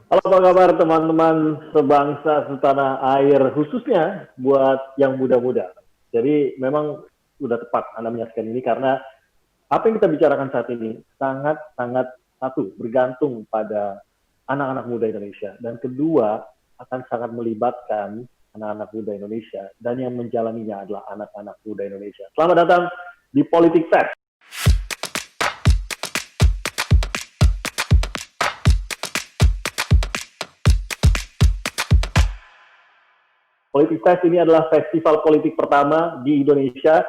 Halo, apa kabar teman-teman sebangsa setanah air, khususnya buat yang muda-muda. Jadi memang sudah tepat Anda menyaksikan ini karena apa yang kita bicarakan saat ini sangat-sangat satu bergantung pada anak-anak muda Indonesia dan kedua akan sangat melibatkan anak-anak muda Indonesia dan yang menjalaninya adalah anak-anak muda Indonesia. Selamat datang di Politik Fest. Politik Fest ini adalah festival politik pertama di Indonesia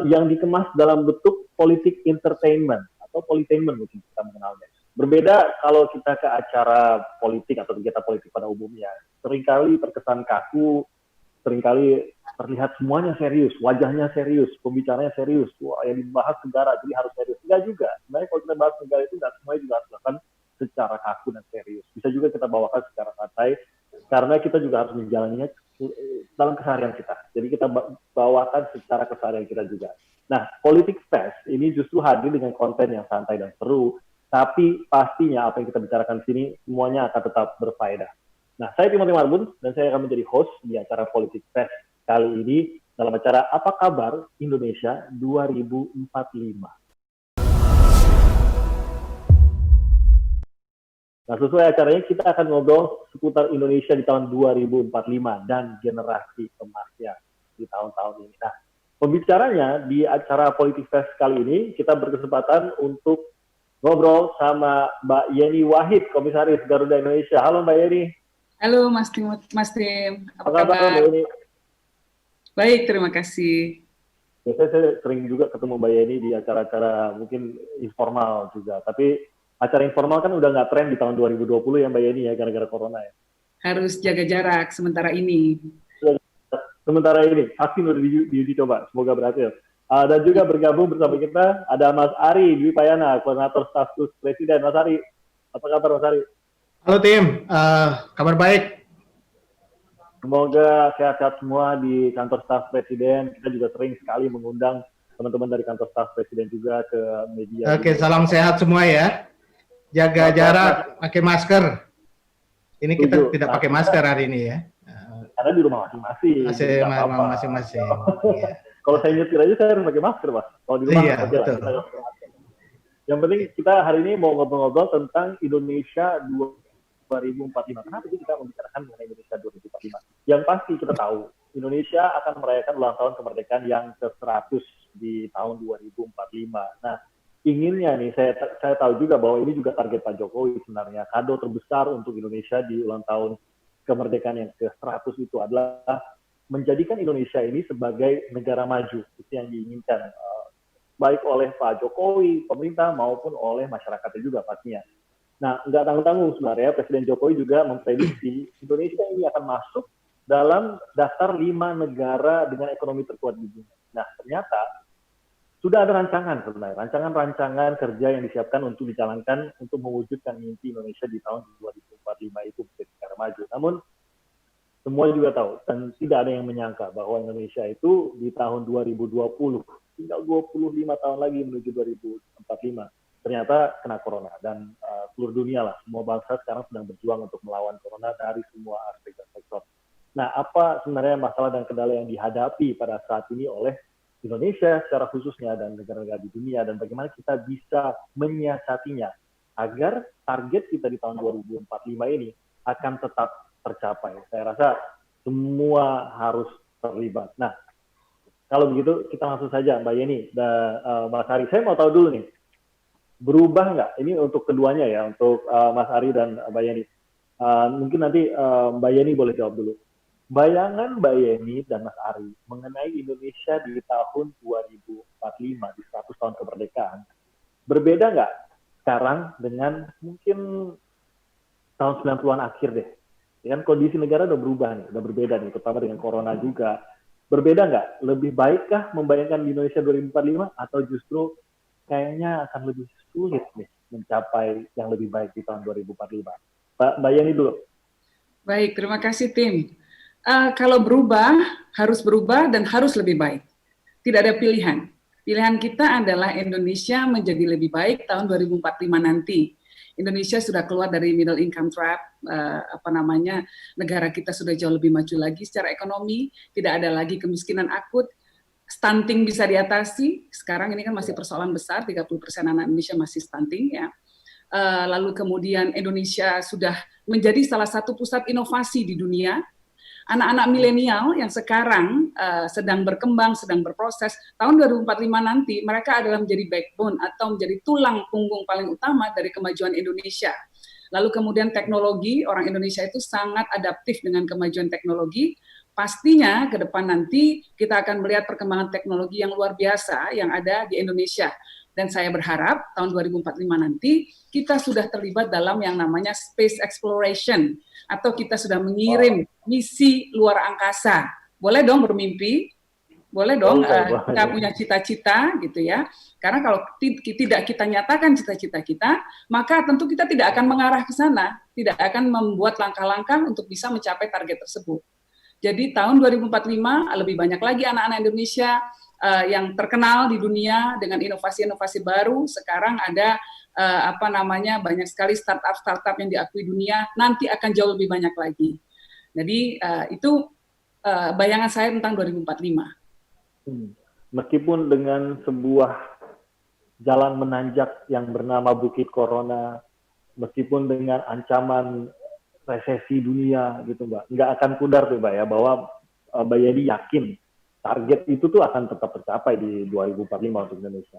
yang dikemas dalam bentuk politik entertainment atau politainment mungkin kita mengenalnya. Berbeda kalau kita ke acara politik atau kegiatan politik pada umumnya, seringkali terkesan kaku, seringkali terlihat semuanya serius, wajahnya serius, pembicaranya serius, wah yang dibahas negara jadi harus serius. Enggak juga, sebenarnya kalau kita bahas negara itu enggak semuanya juga harus dilakukan secara kaku dan serius. Bisa juga kita bawakan secara santai, karena kita juga harus menjalaninya dalam keseharian kita. Jadi kita bawakan secara keseharian kita juga. Nah, Politik Fest ini justru hadir dengan konten yang santai dan seru, tapi pastinya apa yang kita bicarakan di sini semuanya akan tetap berfaedah. Nah, saya Timothy Marbun dan saya akan menjadi host di acara Politik Fest kali ini dalam acara Apa Kabar Indonesia 2045. Nah, sesuai acaranya kita akan ngobrol seputar Indonesia di tahun 2045 dan generasi emasnya di tahun-tahun ini. Nah, pembicaranya di acara Politik Fest kali ini, kita berkesempatan untuk ngobrol sama Mbak Yeni Wahid, Komisaris Garuda Indonesia. Halo Mbak Yeni. Halo Mas Tim, apa kabar? Mbak Yeni? Baik, terima kasih. Biasanya saya sering juga ketemu Mbak Yeni di acara-acara mungkin informal juga, tapi acara informal kan udah nggak tren di tahun 2020 ya Mbak Yeni ya, gara-gara corona ya. Harus jaga jarak sementara ini. Sementara ini, vaksin udah diuji coba, semoga berhasil. Dan juga bergabung bersama kita ada Mas Ari Dwi Payana, Koordinator Staf Sus Presiden. Mas Ari, apa kabar Mas Ari? Halo tim, kabar baik. Semoga sehat-sehat semua di kantor staf Presiden. Kita juga sering sekali mengundang teman-teman dari kantor staf Presiden juga ke media. Oke, salam sehat semua ya. Jaga jarak, pakai masker. Ini kita tidak pakai masker hari ini ya. Karena di rumah masing-masing. Masing-masing. Iya. Kalau saya nyetir aja saya harus pakai masker, Mas. Kalau di rumah betul. Yang penting kita hari ini mau ngobrol-ngobrol tentang Indonesia 2045. Kenapa sih kita membicarakan mengenai Indonesia 2045? Yang pasti kita tahu Indonesia akan merayakan ulang tahun kemerdekaan yang ke-100 di tahun 2045. Nah, inginnya nih, saya tahu juga bahwa ini juga target Pak Jokowi sebenarnya. Kado terbesar untuk Indonesia di ulang tahun kemerdekaan yang ke-100 itu adalah menjadikan Indonesia ini sebagai negara maju. Itu yang diinginkan, baik oleh Pak Jokowi, pemerintah, maupun oleh masyarakatnya juga pastinya. Nah, nggak tanggung-tanggung sebenarnya, Presiden Jokowi juga memprediksi Indonesia ini akan masuk dalam daftar 5 negara dengan ekonomi terkuat di dunia. Nah, ternyata sudah ada rancangan sebenarnya, rancangan kerja yang disiapkan untuk dijalankan untuk mewujudkan mimpi Indonesia di tahun 2045 itu menjadi negara maju. Namun semua juga tahu dan tidak ada yang menyangka bahwa Indonesia itu di tahun 2020 tinggal 25 tahun lagi menuju 2045 ternyata kena corona dan seluruh dunia lah, semua bangsa sekarang sedang berjuang untuk melawan corona dari semua aspek dan sektor. Nah, apa sebenarnya masalah dan kendala yang dihadapi pada saat ini oleh Indonesia secara khususnya dan negara-negara di dunia dan bagaimana kita bisa menyiasatinya agar target kita di tahun 2045 ini akan tetap tercapai. Saya rasa semua harus terlibat. Nah, kalau begitu kita langsung saja Mbak Yeni dan Mas Ari. Saya mau tahu dulu nih, berubah nggak? Ini untuk keduanya ya, untuk Mas Ari dan Mbak Yeni. Mungkin nanti Mbak Yeni boleh jawab dulu. Bayangan Mbak Yeni dan Mas Ari mengenai Indonesia di tahun 2045, di 100 tahun kemerdekaan, berbeda nggak sekarang dengan mungkin tahun 90-an akhir deh? Ya kan kondisi negara udah berubah nih, udah berbeda nih, terutama dengan corona juga. Berbeda nggak? Lebih baikkah membayangkan di Indonesia 2045 atau justru kayaknya akan lebih sulit nih mencapai yang lebih baik di tahun 2045? Mbak Yeni dulu. Baik, terima kasih tim. Kalau berubah, harus berubah dan harus lebih baik. Tidak ada pilihan. Pilihan kita adalah Indonesia menjadi lebih baik tahun 2045 nanti. Indonesia sudah keluar dari middle income trap, negara kita sudah jauh lebih maju lagi secara ekonomi, tidak ada lagi kemiskinan akut, stunting bisa diatasi. Sekarang ini kan masih persoalan besar, 30% anak Indonesia masih stunting ya. Lalu kemudian Indonesia sudah menjadi salah satu pusat inovasi di dunia. Anak-anak milenial yang sekarang sedang berkembang, sedang berproses, tahun 2045 nanti mereka adalah menjadi backbone atau menjadi tulang punggung paling utama dari kemajuan Indonesia. Lalu kemudian teknologi, orang Indonesia itu sangat adaptif dengan kemajuan teknologi. Pastinya ke depan nanti kita akan melihat perkembangan teknologi yang luar biasa yang ada di Indonesia. Dan saya berharap tahun 2045 nanti kita sudah terlibat dalam yang namanya space exploration, atau kita sudah mengirim misi luar angkasa. Boleh dong bermimpi, boleh dong kita punya cita-cita gitu ya. Karena kalau tidak kita nyatakan cita-cita kita, maka tentu kita tidak akan mengarah ke sana, tidak akan membuat langkah-langkah untuk bisa mencapai target tersebut. Jadi tahun 2045 lebih banyak lagi anak-anak Indonesia yang terkenal di dunia dengan inovasi-inovasi baru. Sekarang ada banyak sekali startup yang diakui dunia, nanti akan jauh lebih banyak lagi. Jadi itu bayangan saya tentang 2045. Meskipun dengan sebuah jalan menanjak yang bernama Bukit Corona, meskipun dengan ancaman resesi dunia gitu Mbak, nggak akan pudar tuh Mbak ya, bahwa Mbak Yeni yakin target itu tuh akan tetap tercapai di 2045 untuk Indonesia.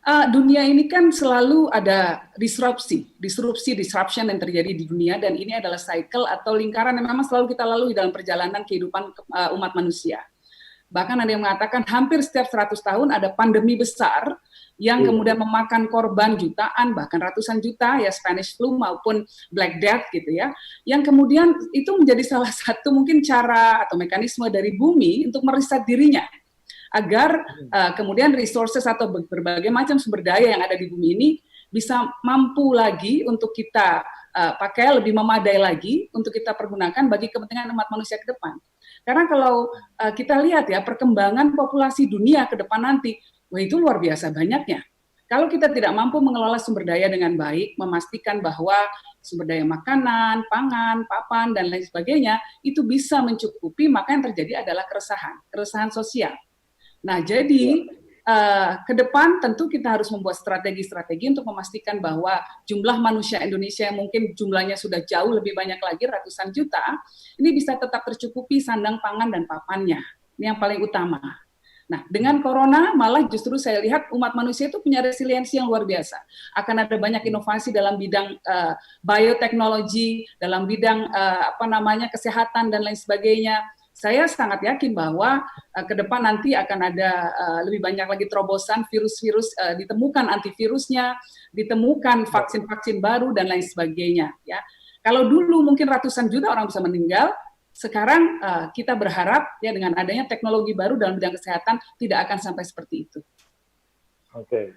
Dunia ini kan selalu ada disruption yang terjadi di dunia, dan ini adalah cycle atau lingkaran yang memang selalu kita lalui dalam perjalanan kehidupan umat manusia. Bahkan ada yang mengatakan hampir setiap 100 tahun ada pandemi besar yang kemudian memakan korban jutaan, bahkan ratusan juta, ya Spanish flu maupun Black Death gitu ya, yang kemudian itu menjadi salah satu mungkin cara atau mekanisme dari bumi untuk mereset dirinya, agar kemudian resources atau berbagai macam sumber daya yang ada di bumi ini bisa mampu lagi untuk kita pakai lebih memadai lagi untuk kita pergunakan bagi kepentingan umat manusia ke depan. Karena kalau kita lihat ya perkembangan populasi dunia ke depan nanti, wah itu luar biasa banyaknya. Kalau kita tidak mampu mengelola sumber daya dengan baik, memastikan bahwa sumber daya makanan, pangan, papan, dan lain sebagainya, itu bisa mencukupi, maka yang terjadi adalah keresahan sosial. Nah, jadi ke depan tentu kita harus membuat strategi-strategi untuk memastikan bahwa jumlah manusia Indonesia yang mungkin jumlahnya sudah jauh lebih banyak lagi, ratusan juta, ini bisa tetap tercukupi sandang pangan dan papannya. Ini yang paling utama. Nah, dengan corona malah justru saya lihat umat manusia itu punya resiliensi yang luar biasa. Akan ada banyak inovasi dalam bidang bioteknologi, dalam bidang kesehatan dan lain sebagainya. Saya sangat yakin bahwa ke depan nanti akan ada lebih banyak lagi terobosan virus-virus, ditemukan antivirusnya, ditemukan vaksin-vaksin baru dan lain sebagainya. Ya, kalau dulu mungkin ratusan juta orang bisa meninggal, sekarang kita berharap ya dengan adanya teknologi baru dalam bidang kesehatan tidak akan sampai seperti itu. Oke,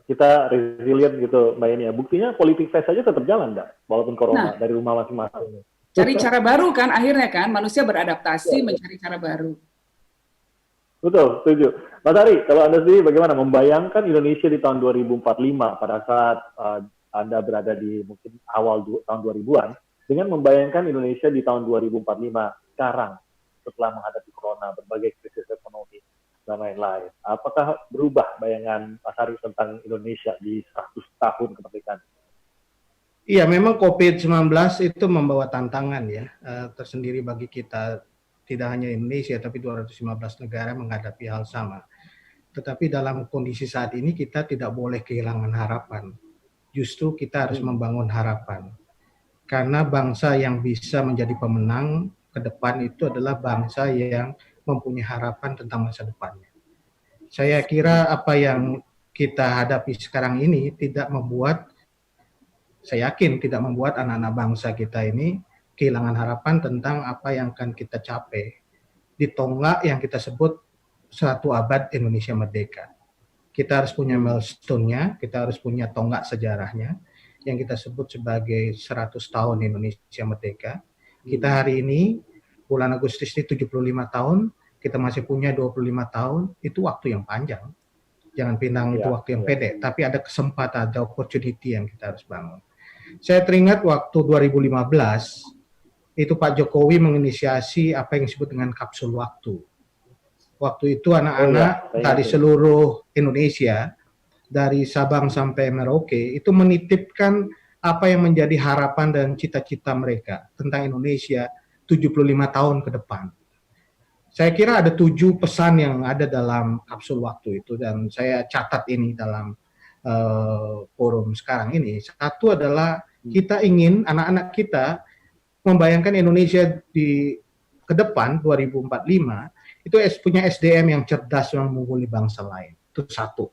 kita resilient gitu Mbak Yeni ya. Buktinya politik face saja tetap jalan, walaupun corona dari rumah masing-masing. Cari cara baru kan, akhirnya kan manusia beradaptasi mencari cara baru. Betul, setuju. Mas Ari, kalau Anda sendiri bagaimana membayangkan Indonesia di tahun 2045 pada saat Anda berada di mungkin awal tahun 2000-an, dengan membayangkan Indonesia di tahun 2045 sekarang setelah menghadapi corona, berbagai krisis ekonomi dan lain-lain. Apakah berubah bayangan Mas Ari tentang Indonesia di 100 tahun kemerdekaan? Iya, memang COVID-19 itu membawa tantangan ya tersendiri bagi kita. Tidak hanya Indonesia, tapi 215 negara menghadapi hal sama. Tetapi dalam kondisi saat ini kita tidak boleh kehilangan harapan. Justru kita harus membangun harapan. Karena bangsa yang bisa menjadi pemenang ke depan itu adalah bangsa yang mempunyai harapan tentang masa depannya. Saya kira apa yang kita hadapi sekarang ini saya yakin tidak membuat anak-anak bangsa kita ini kehilangan harapan tentang apa yang akan kita capai di tonggak yang kita sebut 1 abad Indonesia Merdeka. Kita harus punya milestone-nya, kita harus punya tonggak sejarahnya yang kita sebut sebagai 100 tahun Indonesia Merdeka. Kita hari ini bulan Agustus ini 75 tahun, kita masih punya 25 tahun, itu waktu yang panjang. Jangan pinang itu waktu yang pendek, tapi ada kesempatan, ada opportunity yang kita harus bangun. Saya teringat waktu 2015 itu Pak Jokowi menginisiasi apa yang disebut dengan kapsul waktu. Waktu itu anak-anak dari seluruh Indonesia, dari Sabang sampai Merauke, itu menitipkan apa yang menjadi harapan dan cita-cita mereka tentang Indonesia 75 tahun ke depan. Saya kira ada 7 pesan yang ada dalam kapsul waktu itu, dan saya catat ini dalam forum sekarang ini. Satu adalah kita ingin anak-anak kita membayangkan Indonesia di ke depan 2045 itu punya SDM yang cerdas yang mengungguli bangsa lain. Itu satu.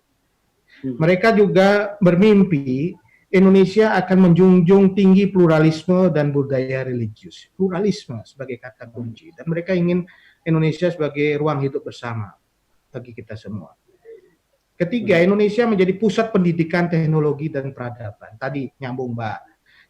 Mereka juga bermimpi Indonesia akan menjunjung tinggi pluralisme dan budaya religius. Pluralisme sebagai kata kunci. Dan mereka ingin Indonesia sebagai ruang hidup bersama bagi kita semua. Ketiga, Indonesia menjadi pusat pendidikan, teknologi, dan peradaban. Tadi nyambung Mbak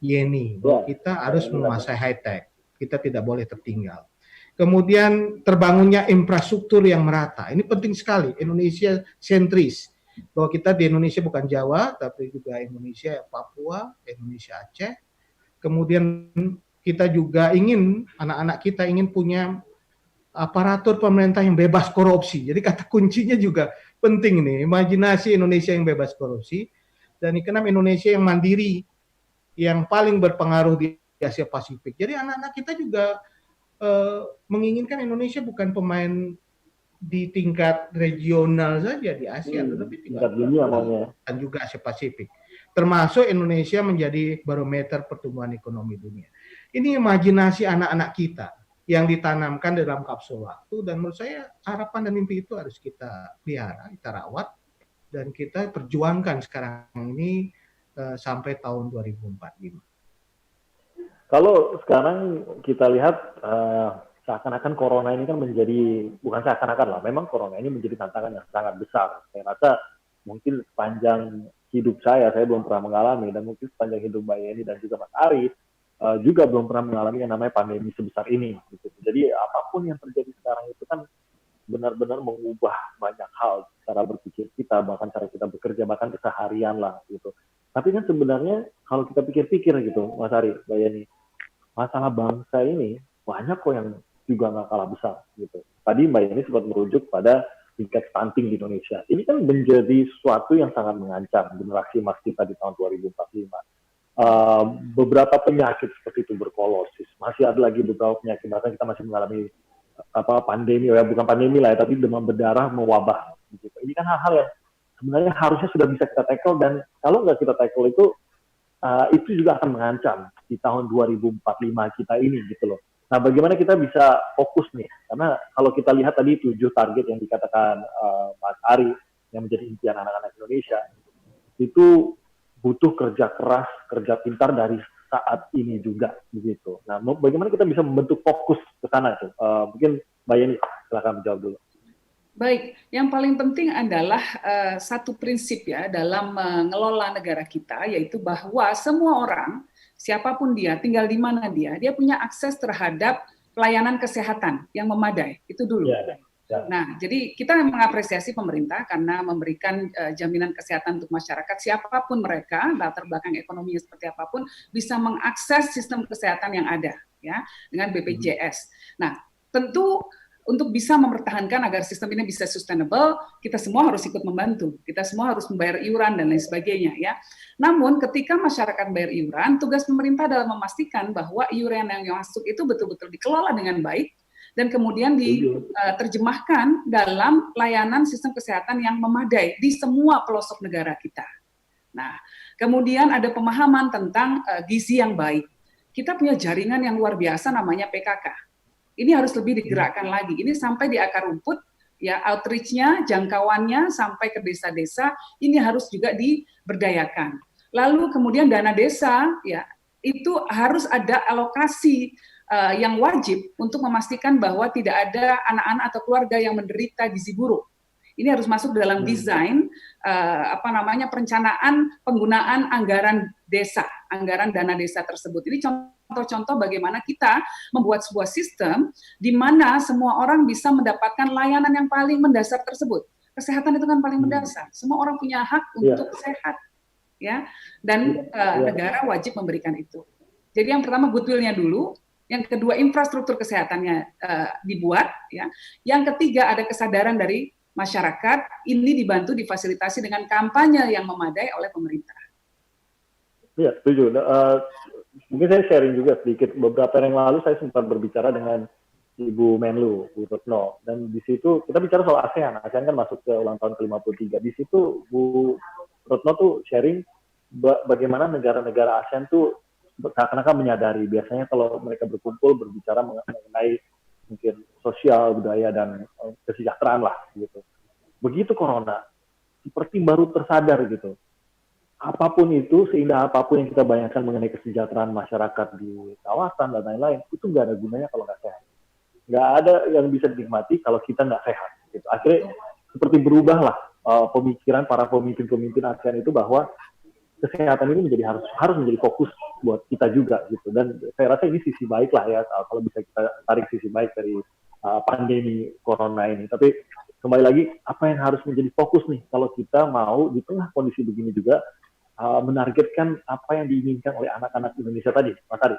Yeni, bahwa kita harus menguasai high-tech. Kita tidak boleh tertinggal. Kemudian terbangunnya infrastruktur yang merata. Ini penting sekali, Indonesia sentris. Bahwa kita di Indonesia bukan Jawa, tapi juga Indonesia Papua, Indonesia Aceh. Kemudian kita juga ingin, anak-anak kita ingin punya aparatur pemerintah yang bebas korupsi. Jadi kata kuncinya juga penting nih, imajinasi Indonesia yang bebas korupsi, dan keenam Indonesia yang mandiri, yang paling berpengaruh di Asia Pasifik. Jadi anak-anak kita juga menginginkan Indonesia bukan pemain di tingkat regional saja di Asia, tetapi tingkat dunia dan juga Asia Pasifik. Termasuk Indonesia menjadi barometer pertumbuhan ekonomi dunia. Ini imajinasi anak-anak kita yang ditanamkan dalam kapsul waktu, dan menurut saya harapan dan mimpi itu harus kita pelihara, kita rawat, dan kita perjuangkan sekarang ini sampai tahun 2045. Kalau sekarang kita lihat seakan-akan corona ini kan menjadi, bukan seakan-akan lah, memang corona ini menjadi tantangan yang sangat besar. Saya rasa mungkin sepanjang hidup saya belum pernah mengalami, dan mungkin sepanjang hidup Mbak Yeni dan juga Mas Ari juga belum pernah mengalami yang namanya pandemi sebesar ini. Gitu. Jadi apapun yang terjadi sekarang itu kan benar-benar mengubah banyak hal, cara berpikir kita, bahkan cara kita bekerja, bahkan keseharian lah gitu. Tapi kan sebenarnya kalau kita pikir-pikir gitu, Mas Ari, Mbak Yeni, masalah bangsa ini banyak kok yang juga nggak kalah besar gitu. Tadi Mbak Yeni sempat merujuk pada tingkat stunting di Indonesia. Ini kan menjadi sesuatu yang sangat mengancam generasi emas kita di tahun 2045. Beberapa penyakit seperti tuberkulosis, masih ada lagi beberapa penyakit, bahkan kita masih mengalami pandemi, ya bukan pandemi lah ya, tapi demam berdarah mewabah. Gitu. Ini kan hal-hal yang sebenarnya harusnya sudah bisa kita tackle, dan kalau nggak kita tackle itu juga akan mengancam di tahun 2045 kita ini gitu loh. Nah, bagaimana kita bisa fokus nih? Karena kalau kita lihat tadi 7 target yang dikatakan Mas Ari yang menjadi impian anak-anak Indonesia, itu butuh kerja keras, kerja pintar dari saat ini juga begitu. Nah, bagaimana kita bisa membentuk fokus ke sana itu? Mungkin Mbak Yeni, silakan menjawab dulu. Baik, yang paling penting adalah satu prinsip ya dalam mengelola negara kita, yaitu bahwa semua orang, siapapun dia, tinggal di mana dia punya akses terhadap pelayanan kesehatan yang memadai. Itu dulu. Ya. Nah, jadi kita mengapresiasi pemerintah karena memberikan jaminan kesehatan untuk masyarakat, siapapun mereka, latar belakang ekonominya seperti apapun, bisa mengakses sistem kesehatan yang ada, ya, dengan BPJS. Nah, tentu untuk bisa mempertahankan agar sistem ini bisa sustainable, kita semua harus ikut membantu, kita semua harus membayar iuran dan lain sebagainya, ya. Namun, ketika masyarakat bayar iuran, tugas pemerintah adalah memastikan bahwa iuran yang masuk itu betul-betul dikelola dengan baik, dan kemudian diterjemahkan dalam layanan sistem kesehatan yang memadai di semua pelosok negara kita. Nah, kemudian ada pemahaman tentang gizi yang baik. Kita punya jaringan yang luar biasa namanya PKK. Ini harus lebih digerakkan lagi. Ini sampai di akar rumput, ya, outreach-nya, jangkauannya sampai ke desa-desa, ini harus juga diberdayakan. Lalu kemudian dana desa, ya, itu harus ada alokasi yang wajib untuk memastikan bahwa tidak ada anak-anak atau keluarga yang menderita gizi buruk. Ini harus masuk dalam desain perencanaan penggunaan anggaran desa, anggaran dana desa tersebut. Ini contoh-contoh bagaimana kita membuat sebuah sistem di mana semua orang bisa mendapatkan layanan yang paling mendasar tersebut. Kesehatan itu kan paling mendasar. Semua orang punya hak untuk sehat. ya, dan negara wajib memberikan itu. Jadi yang pertama goodwill-nya dulu, yang kedua infrastruktur kesehatannya dibuat, ya, yang ketiga ada kesadaran dari masyarakat, ini dibantu difasilitasi dengan kampanye yang memadai oleh pemerintah. Iya, setuju. Mungkin saya sharing juga sedikit. Beberapa hari yang lalu saya sempat berbicara dengan Ibu Menlu, Bu Retno, dan di situ kita bicara soal ASEAN. ASEAN kan masuk ke ulang tahun ke-53. Di situ Bu Retno tuh sharing bagaimana negara-negara ASEAN tuh seakan-akan menyadari biasanya kalau mereka berkumpul berbicara mengenai mungkin sosial, budaya, dan kesejahteraan lah gitu. Begitu corona, seperti baru tersadar gitu. Apapun itu, seindah apapun yang kita bayangkan mengenai kesejahteraan masyarakat di kawasan dan lain-lain, itu nggak ada gunanya kalau nggak sehat. Nggak ada yang bisa dinikmati kalau kita nggak sehat. Gitu. Akhirnya seperti berubahlah pemikiran para pemimpin-pemimpin ASEAN itu bahwa kesehatan ini harus menjadi fokus buat kita juga gitu. Dan saya rasa ini sisi baik lah ya kalau bisa kita tarik sisi baik dari pandemi corona ini. Tapi kembali lagi apa yang harus menjadi fokus nih kalau kita mau di tengah kondisi begini juga menargetkan apa yang diinginkan oleh anak-anak Indonesia tadi, Mas Ari.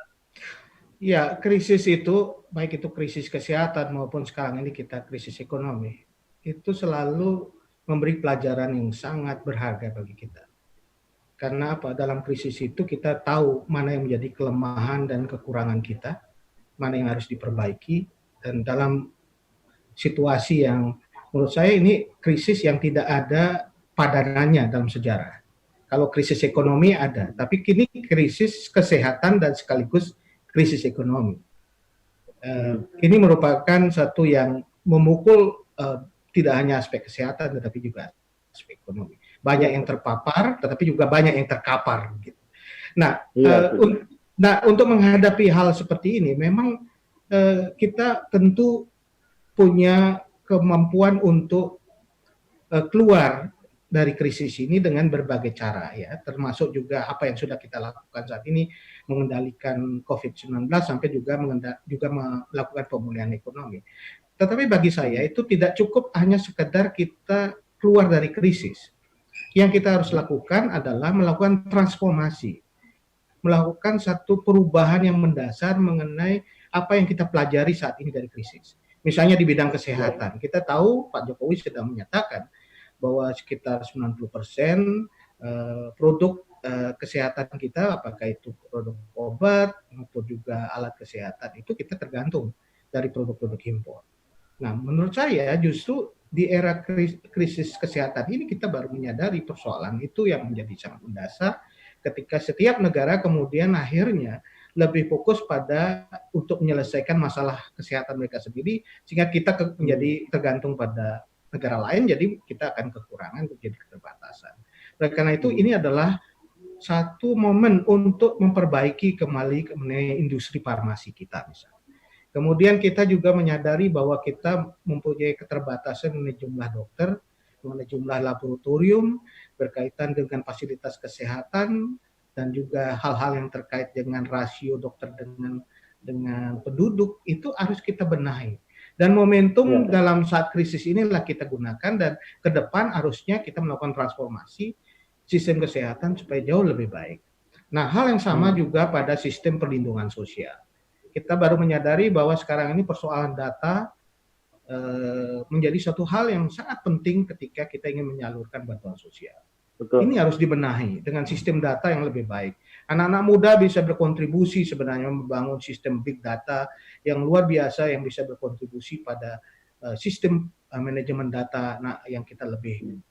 Ya, krisis itu baik itu krisis kesehatan maupun sekarang ini kita krisis ekonomi itu selalu memberi pelajaran yang sangat berharga bagi kita. Karena apa? Dalam krisis itu kita tahu mana yang menjadi kelemahan dan kekurangan kita, mana yang harus diperbaiki, dan dalam situasi yang menurut saya ini krisis yang tidak ada padanannya dalam sejarah. Kalau krisis ekonomi ada, tapi kini krisis kesehatan dan sekaligus krisis ekonomi. Ini merupakan satu yang memukul tidak hanya aspek kesehatan, tetapi juga aspek ekonomi. Banyak yang terpapar, tetapi juga banyak yang terkapar. Gitu. Nah, untuk menghadapi hal seperti ini, memang kita tentu punya kemampuan untuk keluar dari krisis ini dengan berbagai cara, ya, termasuk juga apa yang sudah kita lakukan saat ini, mengendalikan COVID-19 sampai juga melakukan pemulihan ekonomi. Tetapi bagi saya itu tidak cukup hanya sekedar kita keluar dari krisis. Yang kita harus lakukan adalah melakukan transformasi, melakukan satu perubahan yang mendasar mengenai apa yang kita pelajari saat ini dari krisis. Misalnya di bidang kesehatan, kita tahu Pak Jokowi sudah menyatakan bahwa sekitar 90% produk kesehatan kita, apakah itu produk obat maupun juga alat kesehatan, itu kita tergantung dari produk-produk impor. Nah, menurut saya justru di era krisis kesehatan ini kita baru menyadari persoalan itu yang menjadi sangat mendasar ketika setiap negara kemudian akhirnya lebih fokus pada untuk menyelesaikan masalah kesehatan mereka sendiri sehingga kita menjadi tergantung pada negara lain, jadi kita akan kekurangan, terjadi keterbatasan. Oleh karena itu ini adalah satu momen untuk memperbaiki kembali mengenai industri farmasi kita misalnya. Kemudian kita juga menyadari bahwa kita mempunyai keterbatasan mengenai jumlah dokter, mengenai jumlah laboratorium, berkaitan dengan fasilitas kesehatan, dan juga hal-hal yang terkait dengan rasio dokter dengan penduduk, itu harus kita benahi. Dan momentum dalam saat krisis inilah kita gunakan, dan ke depan harusnya kita melakukan transformasi sistem kesehatan supaya jauh lebih baik. Nah, hal yang sama juga pada sistem perlindungan sosial. Kita baru menyadari bahwa sekarang ini persoalan data menjadi satu hal yang sangat penting ketika kita ingin menyalurkan bantuan sosial. Betul. Ini harus dibenahi dengan sistem data yang lebih baik. Anak-anak muda bisa berkontribusi sebenarnya membangun sistem big data yang luar biasa yang bisa berkontribusi pada sistem manajemen data yang kita lebih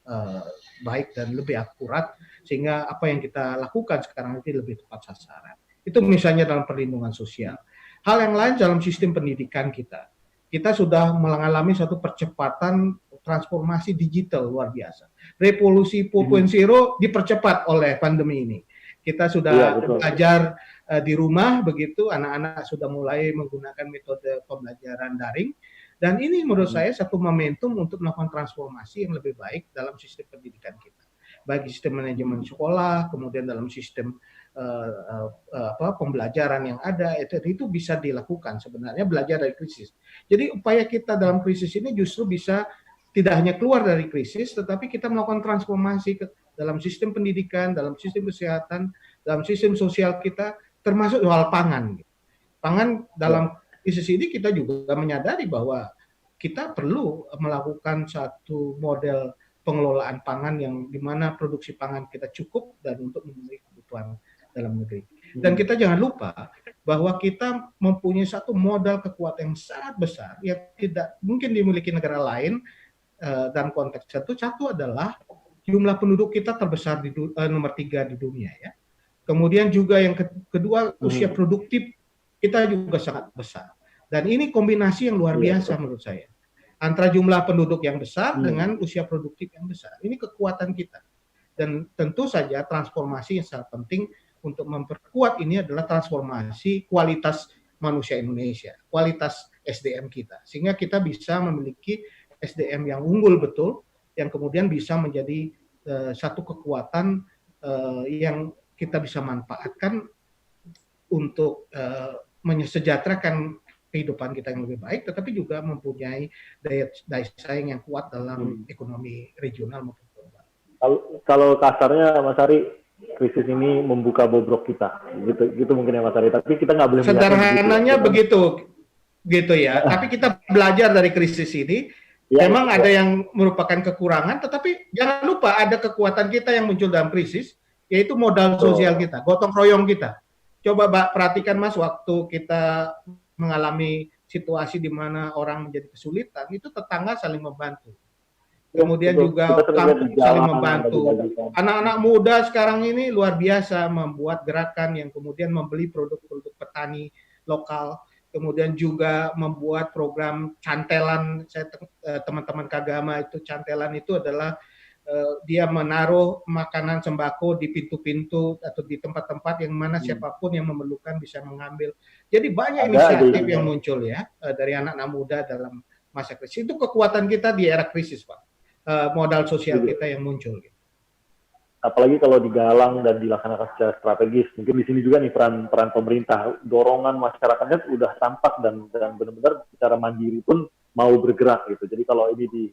baik dan lebih akurat sehingga apa yang kita lakukan sekarang ini lebih tepat sasaran. Itu misalnya dalam perlindungan sosial. Hal yang lain dalam sistem pendidikan kita sudah mengalami satu percepatan transformasi digital luar biasa. Revolusi 4.0 dipercepat oleh pandemi ini. Kita sudah belajar di rumah begitu, anak-anak sudah mulai menggunakan metode pembelajaran daring, dan ini menurut saya satu momentum untuk melakukan transformasi yang lebih baik dalam sistem pendidikan kita. Baik sistem manajemen sekolah, kemudian dalam sistem pembelajaran yang ada, itu bisa dilakukan sebenarnya belajar dari krisis. Jadi upaya kita dalam krisis ini justru bisa tidak hanya keluar dari krisis, tetapi kita melakukan transformasi dalam sistem pendidikan, dalam sistem kesehatan, dalam sistem sosial kita, termasuk soal pangan. Pangan dalam krisis ini kita juga menyadari bahwa kita perlu melakukan satu model pengelolaan pangan yang di mana produksi pangan kita cukup dan untuk memenuhi kebutuhan dalam negeri. Dan kita jangan lupa bahwa kita mempunyai satu modal kekuatan yang sangat besar yang tidak mungkin dimiliki negara lain dalam konteks itu. Satu adalah jumlah penduduk kita terbesar di nomor 3 di dunia ya. Kemudian juga yang kedua usia produktif kita juga sangat besar. Dan ini kombinasi yang luar biasa menurut saya. Antara jumlah penduduk yang besar dengan usia produktif yang besar. Ini kekuatan kita. Dan tentu saja transformasi yang sangat penting untuk memperkuat ini adalah transformasi kualitas manusia Indonesia, kualitas SDM kita. Sehingga kita bisa memiliki SDM yang unggul betul, yang kemudian bisa menjadi satu kekuatan yang kita bisa manfaatkan untuk mensejahterakan kehidupan kita yang lebih baik, tetapi juga mempunyai daya saing yang kuat dalam ekonomi regional maupun global. Kalau kasarnya Mas Ari, krisis ini membuka bobrok kita, gitu mungkin ya Mas Ari. Tapi kita nggak boleh sederhananya begitu ya. Tapi kita belajar dari krisis ini. Memang ada yang merupakan kekurangan, tetapi jangan lupa ada kekuatan kita yang muncul dalam krisis, yaitu modal sosial kita, gotong royong kita. Coba perhatikan Mas, waktu kita mengalami situasi di mana orang menjadi kesulitan, itu tetangga saling membantu. Kemudian juga kampung saling membantu. Anak-anak muda sekarang ini luar biasa membuat gerakan yang kemudian membeli produk-produk petani lokal. Kemudian juga membuat program cantelan. Teman-teman Kagama itu cantelan itu adalah dia menaruh makanan sembako di pintu-pintu atau di tempat-tempat yang mana siapapun yang memerlukan bisa mengambil. Jadi banyak inisiatif yang muncul ya dari anak-anak muda dalam masa krisis. Itu kekuatan kita di era krisis, Pak. Modal sosial kita yang muncul. Apalagi kalau digalang dan dilaksanakan secara strategis. Mungkin di sini juga nih peran pemerintah, dorongan masyarakatnya sudah tampak dan benar-benar secara mandiri pun mau bergerak gitu. Jadi kalau ini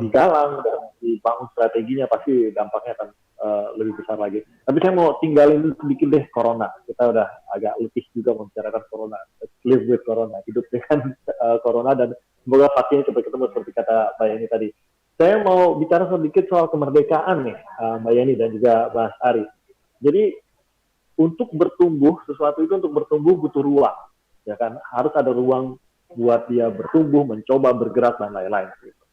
digalang dan dibangun strateginya, pasti dampaknya akan lebih besar lagi. Tapi saya mau tinggalin sedikit deh corona. Kita udah agak letih juga membicarakan corona. Live with corona, hidup dengan corona, dan semoga vaksinnya cepat ketemu seperti kata Mbak Yani tadi. Saya mau bicara sedikit soal kemerdekaan nih, Mbak Yani dan juga Mas Ari. Jadi untuk bertumbuh, sesuatu itu untuk bertumbuh butuh ruang, ya kan? Harus ada ruang buat dia bertumbuh, mencoba bergerak dan lain-lain. Gitu.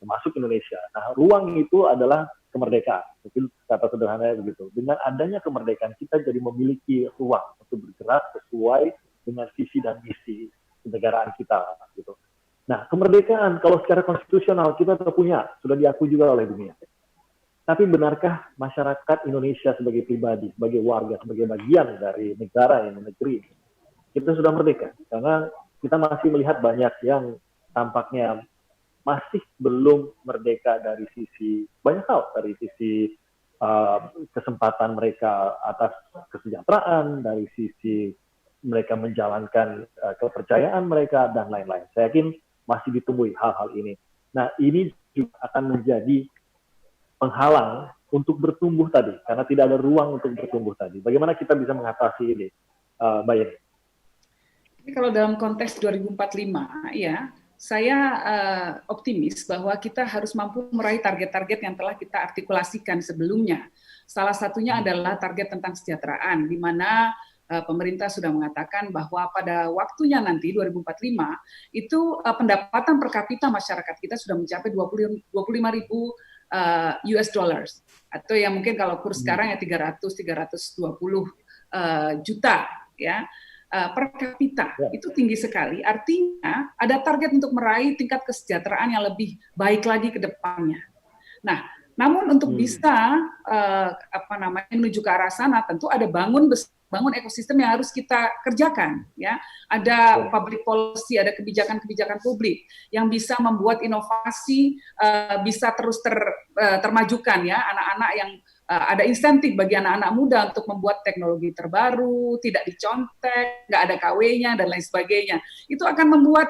Termasuk Indonesia. Nah, ruang itu adalah kemerdekaan. Mungkin kata sederhananya begitu. Dengan adanya kemerdekaan, kita jadi memiliki ruang untuk bergerak sesuai dengan visi dan misi kenegaraan kita, gitu. Nah, kemerdekaan kalau secara konstitusional kita sudah punya, sudah diakui juga oleh dunia. Tapi benarkah masyarakat Indonesia sebagai pribadi, sebagai warga, sebagai bagian dari negara yang negeri, kita sudah merdeka? Karena kita masih melihat banyak yang tampaknya masih belum merdeka dari sisi banyak hal, dari sisi kesempatan mereka atas kesejahteraan, dari sisi mereka menjalankan kepercayaan mereka, dan lain-lain. Saya yakin masih ditemui hal-hal ini. Nah, ini juga akan menjadi penghalang untuk bertumbuh tadi, karena tidak ada ruang untuk bertumbuh tadi. Bagaimana kita bisa mengatasi ini, Mbak Yani? Ini kalau dalam konteks 2045, ya, saya optimis bahwa kita harus mampu meraih target-target yang telah kita artikulasikan sebelumnya. Salah satunya adalah target tentang kesejahteraan, di mana pemerintah sudah mengatakan bahwa pada waktunya nanti 2045 itu pendapatan per kapita masyarakat kita sudah mencapai 25.000 US dollars, atau yang mungkin kalau kurs sekarang ya 320 juta ya per kapita. Itu tinggi sekali. Artinya ada target untuk meraih tingkat kesejahteraan yang lebih baik lagi ke depannya. Nah, namun untuk bisa menuju ke arah sana, tentu ada bangun ekosistem yang harus kita kerjakan, ya. Ada public policy, ada kebijakan-kebijakan publik yang bisa membuat inovasi bisa terus termajukan, ya. Anak-anak yang ada insentif bagi anak-anak muda untuk membuat teknologi terbaru, tidak dicontek, nggak ada KW-nya dan lain sebagainya. Itu akan membuat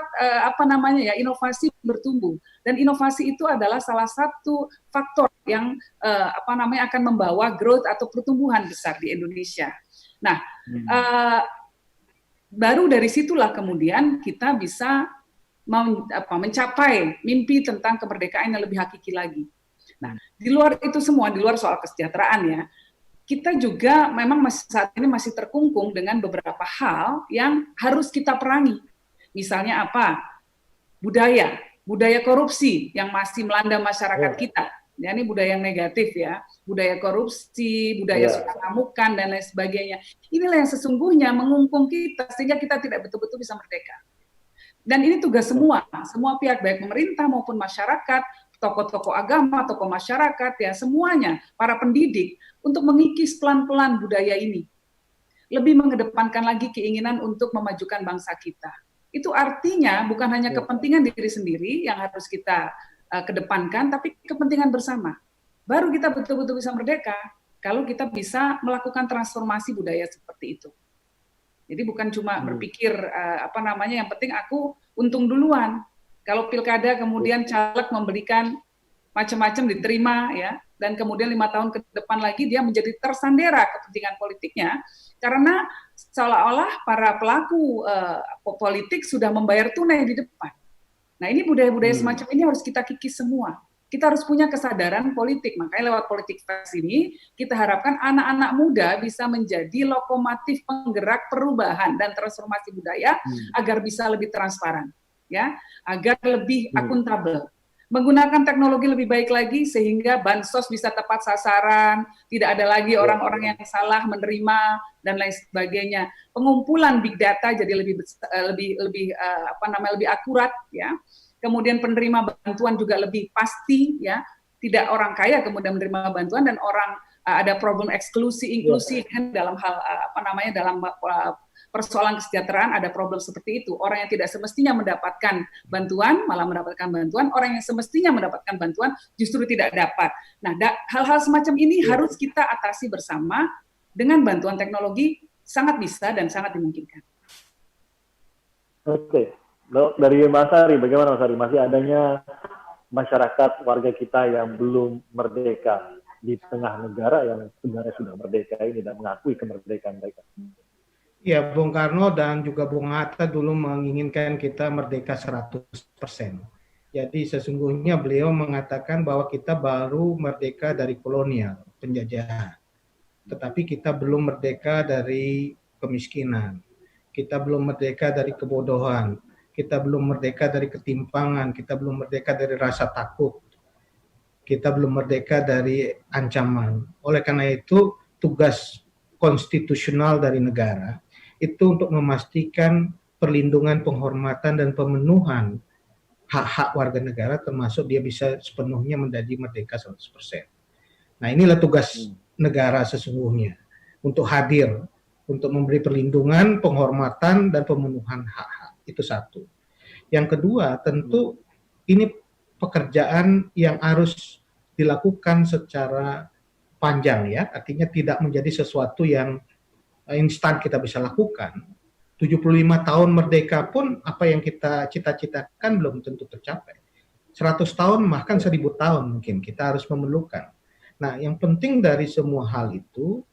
inovasi bertumbuh, dan inovasi itu adalah salah satu faktor yang akan membawa growth atau pertumbuhan besar di Indonesia. Nah, baru dari situlah kemudian kita bisa mencapai mimpi tentang kemerdekaan yang lebih hakiki lagi. Nah, di luar itu semua, di luar soal kesejahteraan ya, kita juga memang saat ini masih terkungkung dengan beberapa hal yang harus kita perangi. Misalnya apa? Budaya korupsi yang masih melanda masyarakat kita. Ya, ini budaya yang negatif ya, budaya korupsi, budaya sukarmukan dan lain sebagainya. Inilah yang sesungguhnya mengungkung kita sehingga kita tidak betul-betul bisa merdeka. Dan ini tugas semua pihak, baik pemerintah maupun masyarakat, tokoh-tokoh agama, tokoh masyarakat, ya semuanya, para pendidik, untuk mengikis pelan-pelan budaya ini. Lebih mengedepankan lagi keinginan untuk memajukan bangsa kita. Itu artinya bukan hanya kepentingan diri sendiri yang harus kita kedepankan, tapi kepentingan bersama. Baru kita betul-betul bisa merdeka, kalau kita bisa melakukan transformasi budaya seperti itu. Jadi bukan cuma berpikir yang penting aku untung duluan. Kalau pilkada kemudian caleg memberikan macam-macam diterima ya, dan kemudian 5 tahun ke depan lagi dia menjadi tersandera kepentingan politiknya, karena seolah-olah para pelaku politik sudah membayar tunai di depan. Nah, ini budaya-budaya semacam ini harus kita kikis semua. Kita harus punya kesadaran politik. Makanya lewat Politik Fest ini kita harapkan anak-anak muda bisa menjadi lokomotif penggerak perubahan dan transformasi budaya agar bisa lebih transparan, ya, agar lebih akuntabel. Menggunakan teknologi lebih baik lagi sehingga bansos bisa tepat sasaran, tidak ada lagi orang-orang yang salah menerima dan lain sebagainya. Pengumpulan big data jadi lebih akurat ya. Kemudian penerima bantuan juga lebih pasti ya. Tidak orang kaya kemudian menerima bantuan dan orang ada problem inklusi kan dalam hal dalam persoalan kesejahteraan ada problem seperti itu. Orang yang tidak semestinya mendapatkan bantuan malah mendapatkan bantuan, orang yang semestinya mendapatkan bantuan justru tidak dapat. Nah, hal-hal semacam ini harus kita atasi bersama dengan bantuan teknologi, sangat bisa dan sangat dimungkinkan. Oke. Dari Mas Ari, bagaimana Mas Ari? Masih adanya masyarakat warga kita yang belum merdeka di tengah negara yang sebenarnya sudah merdeka ini dan mengakui kemerdekaan mereka. Ya, Bung Karno dan juga Bung Hatta dulu menginginkan kita merdeka 100%. Jadi sesungguhnya beliau mengatakan bahwa kita baru merdeka dari kolonial, penjajahan. Tetapi kita belum merdeka dari kemiskinan. Kita belum merdeka dari kebodohan. Kita belum merdeka dari ketimpangan. Kita belum merdeka dari rasa takut. Kita belum merdeka dari ancaman. Oleh karena itu, tugas konstitusional dari negara itu untuk memastikan perlindungan, penghormatan, dan pemenuhan hak-hak warga negara, termasuk dia bisa sepenuhnya menjadi merdeka 100%. Nah, inilah tugas negara sesungguhnya, untuk hadir, untuk memberi perlindungan, penghormatan, dan pemenuhan hak-hak. Itu satu. Yang kedua, tentu ini pekerjaan yang harus dilakukan secara panjang ya, artinya tidak menjadi sesuatu yang instan kita bisa lakukan. 75 tahun merdeka pun apa yang kita cita-citakan belum tentu tercapai. 100 tahun bahkan 1000 tahun mungkin kita harus memerlukan. Nah, yang penting dari semua hal itu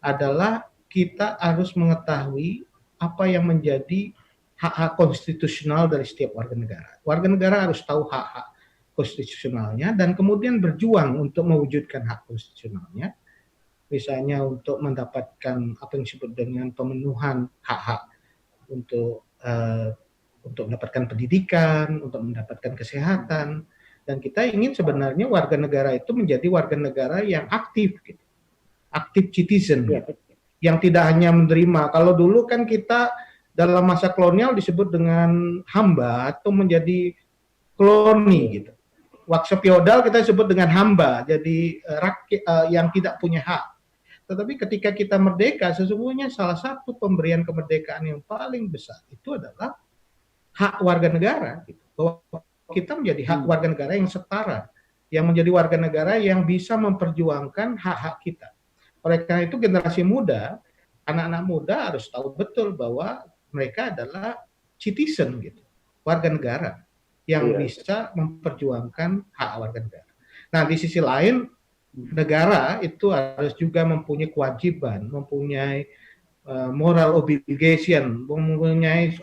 adalah kita harus mengetahui apa yang menjadi hak-hak konstitusional dari setiap warga negara. Warga negara harus tahu hak-hak konstitusionalnya dan kemudian berjuang untuk mewujudkan hak konstitusionalnya. Misalnya untuk mendapatkan apa yang disebut dengan pemenuhan hak-hak untuk mendapatkan pendidikan, untuk mendapatkan kesehatan, dan kita ingin sebenarnya warga negara itu menjadi warga negara yang aktif, gitu. Aktif citizen, gitu. Yang tidak hanya menerima. Kalau dulu kan kita dalam masa kolonial disebut dengan hamba atau menjadi koloni, gitu. Waktu feodal kita sebut dengan hamba, jadi rakyat yang tidak punya hak. Tetapi ketika kita merdeka, sesungguhnya salah satu pemberian kemerdekaan yang paling besar itu adalah hak warga negara. Gitu. Bahwa kita menjadi hak warga negara yang setara yang menjadi warga negara yang bisa memperjuangkan hak-hak kita. Oleh karena itu generasi muda, anak-anak muda harus tahu betul bahwa mereka adalah citizen gitu, warga negara yang bisa memperjuangkan hak warga negara. Nah, di sisi lain negara itu harus juga mempunyai kewajiban, mempunyai moral obligation, mempunyai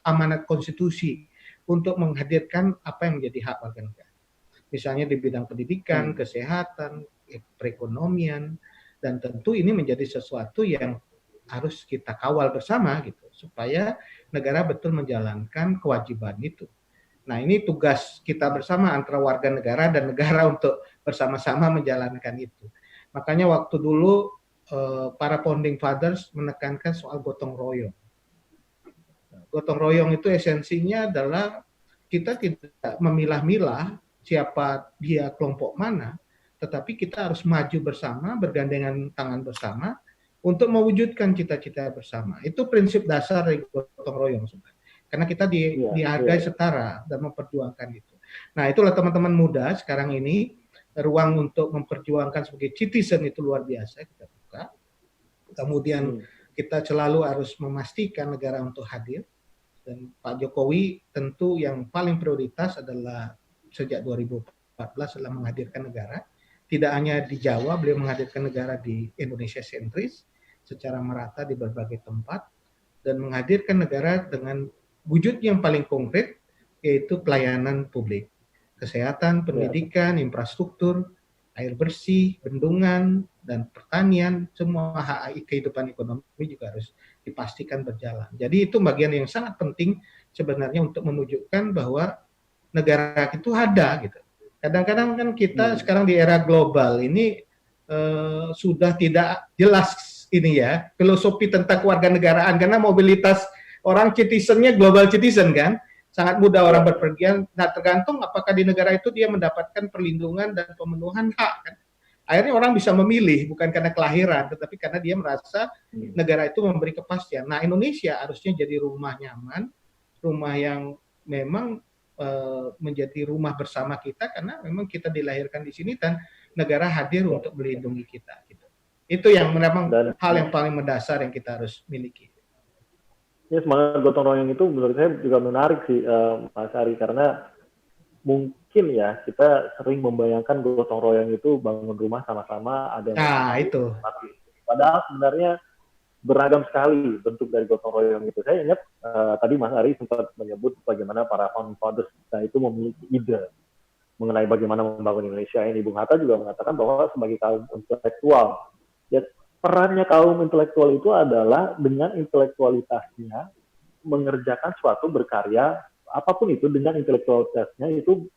amanat konstitusi untuk menghadirkan apa yang menjadi hak warga negara. Misalnya di bidang pendidikan, kesehatan, perekonomian, dan tentu ini menjadi sesuatu yang harus kita kawal bersama gitu, supaya negara betul menjalankan kewajiban itu. Nah, ini tugas kita bersama antara warga negara dan negara untuk bersama-sama menjalankan itu. Makanya waktu dulu para founding fathers menekankan soal gotong royong. Gotong royong itu esensinya adalah kita tidak memilah-milah siapa dia kelompok mana, tetapi kita harus maju bersama, bergandengan tangan bersama untuk mewujudkan cita-cita bersama. Itu prinsip dasar dari gotong royong sebenarnya. Karena kita dihargai setara dan memperjuangkan itu. Nah, itulah teman-teman muda sekarang ini, ruang untuk memperjuangkan sebagai citizen itu luar biasa kita buka. Kemudian kita selalu harus memastikan negara untuk hadir. Dan Pak Jokowi tentu yang paling prioritas adalah sejak 2014 adalah menghadirkan negara. Tidak hanya di Jawa, beliau menghadirkan negara di Indonesia sentris secara merata di berbagai tempat dan menghadirkan negara dengan wujud yang paling konkret yaitu pelayanan publik, kesehatan, pendidikan, infrastruktur, air bersih, bendungan, dan pertanian, semua hak kehidupan ekonomi juga harus dipastikan berjalan. Jadi itu bagian yang sangat penting sebenarnya untuk menunjukkan bahwa negara itu ada gitu. Kadang-kadang kan kita sekarang di era global ini sudah tidak jelas ini ya filosofi tentang kewarganegaraan karena mobilitas orang citizennya global citizen kan, sangat mudah orang berpergian. Nah, tergantung apakah di negara itu dia mendapatkan perlindungan dan pemenuhan hak kan. Akhirnya orang bisa memilih bukan karena kelahiran, tetapi karena dia merasa negara itu memberi kepastian. Nah, Indonesia harusnya jadi rumah nyaman, rumah yang memang menjadi rumah bersama kita karena memang kita dilahirkan di sini dan negara hadir untuk melindungi kita. Gitu. Itu yang memang hal yang paling mendasar yang kita harus miliki. Ya, semangat gotong royong itu menurut saya juga menarik sih, Mas Ari, karena mungkin ya kita sering membayangkan gotong royong itu bangun rumah sama-sama ada yang itu. Padahal sebenarnya beragam sekali bentuk dari gotong royong itu. Saya ingat tadi Mas Ari sempat menyebut bagaimana para founding fathers itu memiliki ide mengenai bagaimana membangun Indonesia ini. Bung Hatta juga mengatakan bahwa sebagai kaum intelektual, ya perannya kaum intelektual itu adalah dengan intelektualitasnya mengerjakan suatu berkarya apapun itu dengan intelektualitasnya itu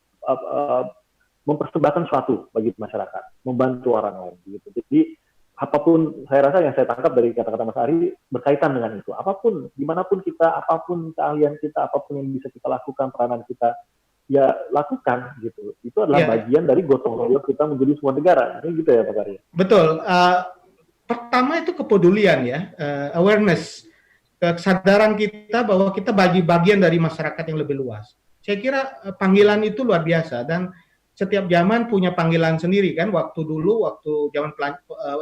mempersembahkan suatu bagi masyarakat, membantu orang lain gitu. Jadi apapun saya rasa yang saya tangkap dari kata-kata Mas Ari berkaitan dengan itu. Apapun, dimanapun kita, apapun keahlian kita, apapun yang bisa kita lakukan, peranan kita, ya lakukan gitu. Itu adalah bagian dari gotong royong kita menjadi sebuah negara. Ini gitu ya Pak Ari. Betul. Pertama itu kepedulian ya, awareness, kesadaran kita bahwa kita bagian dari masyarakat yang lebih luas. Saya kira panggilan itu luar biasa dan setiap zaman punya panggilan sendiri kan. Waktu zaman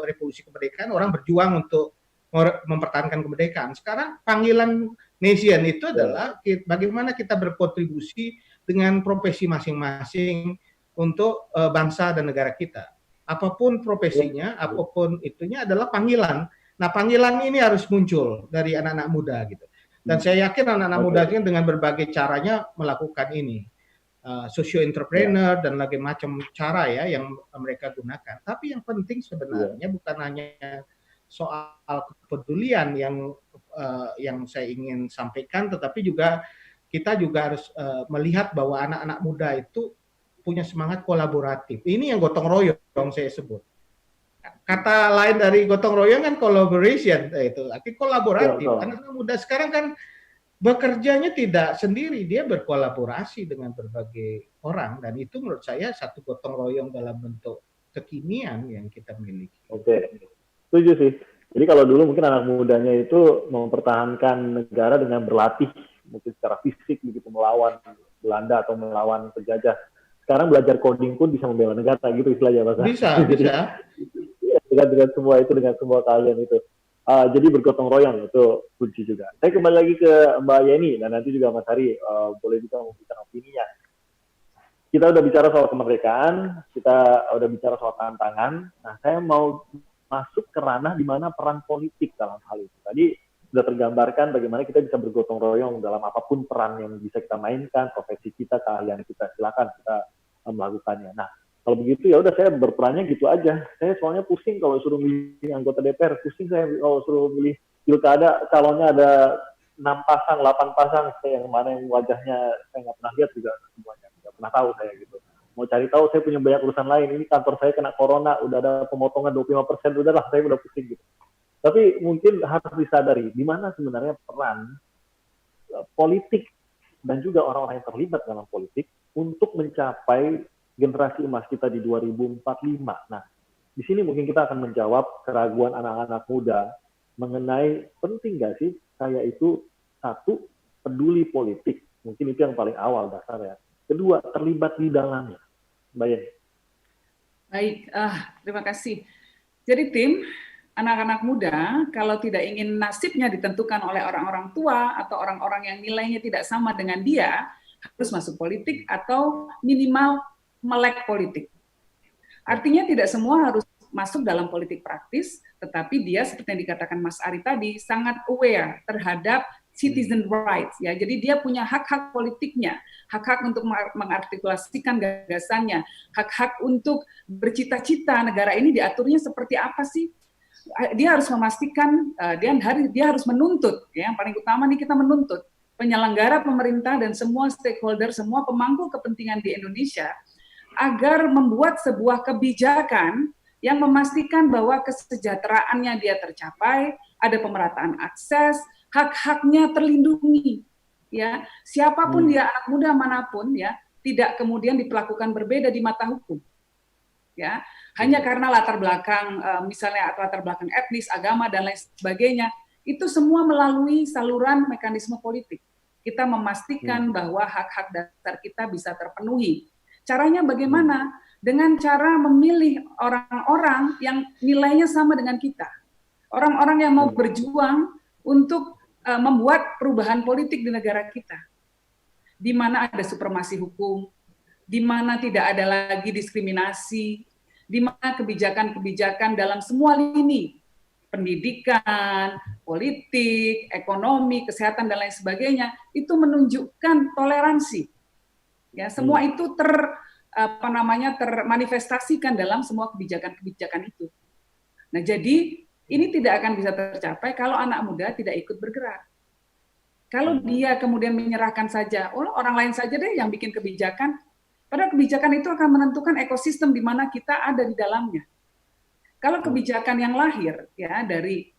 revolusi kemerdekaan orang berjuang untuk mempertahankan kemerdekaan. Sekarang panggilan nation itu adalah bagaimana kita berkontribusi dengan profesi masing-masing untuk bangsa dan negara kita. Apapun profesinya, apapun itunya adalah panggilan. Nah, panggilan ini harus muncul dari anak-anak muda gitu. Dan saya yakin anak-anak muda ini dengan berbagai caranya melakukan ini. Socio entrepreneur dan berbagai macam cara ya yang mereka gunakan. Tapi yang penting sebenarnya bukan hanya soal kepedulian yang saya ingin sampaikan, tetapi juga kita juga harus melihat bahwa anak-anak muda itu punya semangat kolaboratif. Ini yang gotong royong saya sebut. Kata lain dari gotong royong kan collaboration, itu arti kolaboratif. Anak-anak muda sekarang kan bekerjanya tidak sendiri, dia berkolaborasi dengan berbagai orang dan itu menurut saya satu gotong royong dalam bentuk kekinian yang kita miliki. Oke, setuju sih. Jadi kalau dulu mungkin anak mudanya itu mempertahankan negara dengan berlatih, mungkin secara fisik begitu melawan Belanda atau melawan penjajah. sekarang belajar coding pun bisa membela negara gitu istilahnya Mas. Bisa. dengan semua itu, dengan semua kalian itu. Jadi bergotong royong itu kunci juga. Saya kembali lagi ke Mbak Yeni dan nanti juga Mas Hari boleh juga memberikan opininya. Kita udah bicara soal kemerdekaan, kita udah bicara soal tantangan. Nah, saya mau masuk ke ranah di mana peran politik dalam hal itu. Tadi sudah tergambarkan bagaimana kita bisa bergotong royong dalam apapun peran yang bisa kita mainkan, profesi kita, keahlian kita, silakan kita melakukannya. Nah, kalau begitu ya udah saya berperannya gitu aja. Saya soalnya pusing kalau suruh milih anggota DPR, pusing saya kalau suruh milih pilkada, calonnya ada 6 pasang, 8 pasang, saya yang mana yang wajahnya saya nggak pernah lihat juga semuanya, nggak pernah tahu saya gitu. Mau cari tahu saya punya banyak urusan lain, ini kantor saya kena corona, udah ada pemotongan 25%, udahlah saya udah pusing gitu. Tapi mungkin harus disadari, di mana sebenarnya peran politik dan juga orang-orang yang terlibat dalam politik untuk mencapai generasi emas kita di 2045. Nah, di sini mungkin kita akan menjawab keraguan anak-anak muda mengenai penting nggak sih saya itu, satu, peduli politik, mungkin itu yang paling awal dasarnya. Kedua, terlibat di dalamnya. Mbak Yeni. Baik, terima kasih. Jadi tim, anak-anak muda kalau tidak ingin nasibnya ditentukan oleh orang-orang tua atau orang-orang yang nilainya tidak sama dengan dia, harus masuk politik atau minimal melek politik. Artinya tidak semua harus masuk dalam politik praktis, tetapi dia seperti yang dikatakan Mas Ari tadi sangat aware terhadap citizen rights, ya. Jadi dia punya hak-hak politiknya, hak-hak untuk mengartikulasikan gagasannya, hak-hak untuk bercita-cita negara ini diaturnya seperti apa sih? Dia harus memastikan, dia harus menuntut, ya. Yang paling utama nih kita menuntut penyelenggara pemerintah dan semua stakeholder, semua pemangku kepentingan di Indonesia agar membuat sebuah kebijakan yang memastikan bahwa kesejahteraannya dia tercapai, ada pemerataan akses, hak-haknya terlindungi, ya. Siapapun dia, anak muda manapun, ya, tidak kemudian diperlakukan berbeda di mata hukum, ya. Hanya karena latar belakang, misalnya latar belakang etnis, agama dan lain sebagainya, itu semua melalui saluran mekanisme politik. Kita memastikan bahwa hak-hak dasar kita bisa terpenuhi. Caranya bagaimana? Dengan cara memilih orang-orang yang nilainya sama dengan kita. Orang-orang yang mau berjuang untuk membuat perubahan politik di negara kita. Di mana ada supremasi hukum, di mana tidak ada lagi diskriminasi, di mana kebijakan-kebijakan dalam semua lini, pendidikan, politik, ekonomi, kesehatan, dan lain sebagainya, itu menunjukkan toleransi. Ya, semua itu termanifestasikan dalam semua kebijakan-kebijakan itu. Nah, jadi ini tidak akan bisa tercapai kalau anak muda tidak ikut bergerak. Kalau dia kemudian menyerahkan saja, orang lain saja deh yang bikin kebijakan, padahal kebijakan itu akan menentukan ekosistem di mana kita ada di dalamnya. Kalau kebijakan yang lahir, ya, dari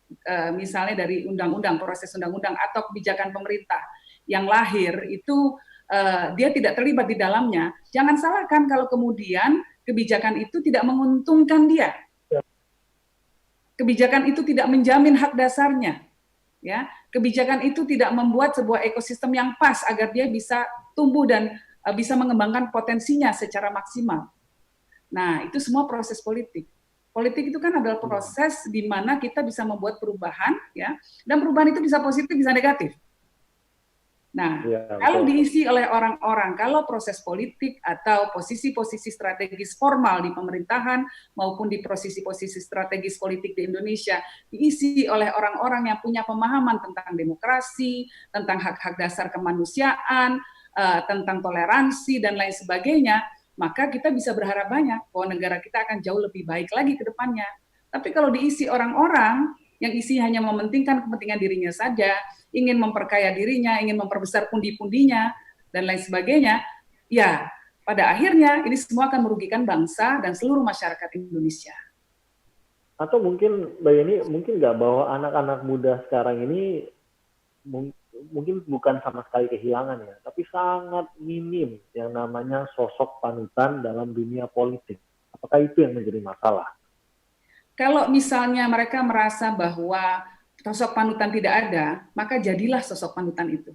misalnya dari undang-undang, proses undang-undang atau kebijakan pemerintah yang lahir itu dia tidak terlibat di dalamnya, jangan salahkan kalau kemudian kebijakan itu tidak menguntungkan dia. Kebijakan itu tidak menjamin hak dasarnya. Ya, kebijakan itu tidak membuat sebuah ekosistem yang pas agar dia bisa tumbuh dan bisa mengembangkan potensinya secara maksimal. Nah, itu semua proses politik. Politik itu kan adalah proses di mana kita bisa membuat perubahan, ya, dan perubahan itu bisa positif, bisa negatif. Nah, kalau diisi oleh orang-orang, kalau proses politik atau posisi-posisi strategis formal di pemerintahan maupun di posisi-posisi strategis politik di Indonesia diisi oleh orang-orang yang punya pemahaman tentang demokrasi, tentang hak-hak dasar kemanusiaan, tentang toleransi dan lain sebagainya, maka kita bisa berharap banyak bahwa negara kita akan jauh lebih baik lagi ke depannya. Tapi kalau diisi orang-orang yang isi hanya mementingkan kepentingan dirinya saja, ingin memperkaya dirinya, ingin memperbesar pundi-pundinya, dan lain sebagainya, ya pada akhirnya ini semua akan merugikan bangsa dan seluruh masyarakat Indonesia. Atau mungkin Mbak Yeni, mungkin nggak bahwa anak-anak muda sekarang ini mungkin bukan sama sekali kehilangan ya, tapi sangat minim yang namanya sosok panutan dalam dunia politik. Apakah itu yang menjadi masalah? Kalau misalnya mereka merasa bahwa sosok panutan tidak ada, maka jadilah sosok panutan itu.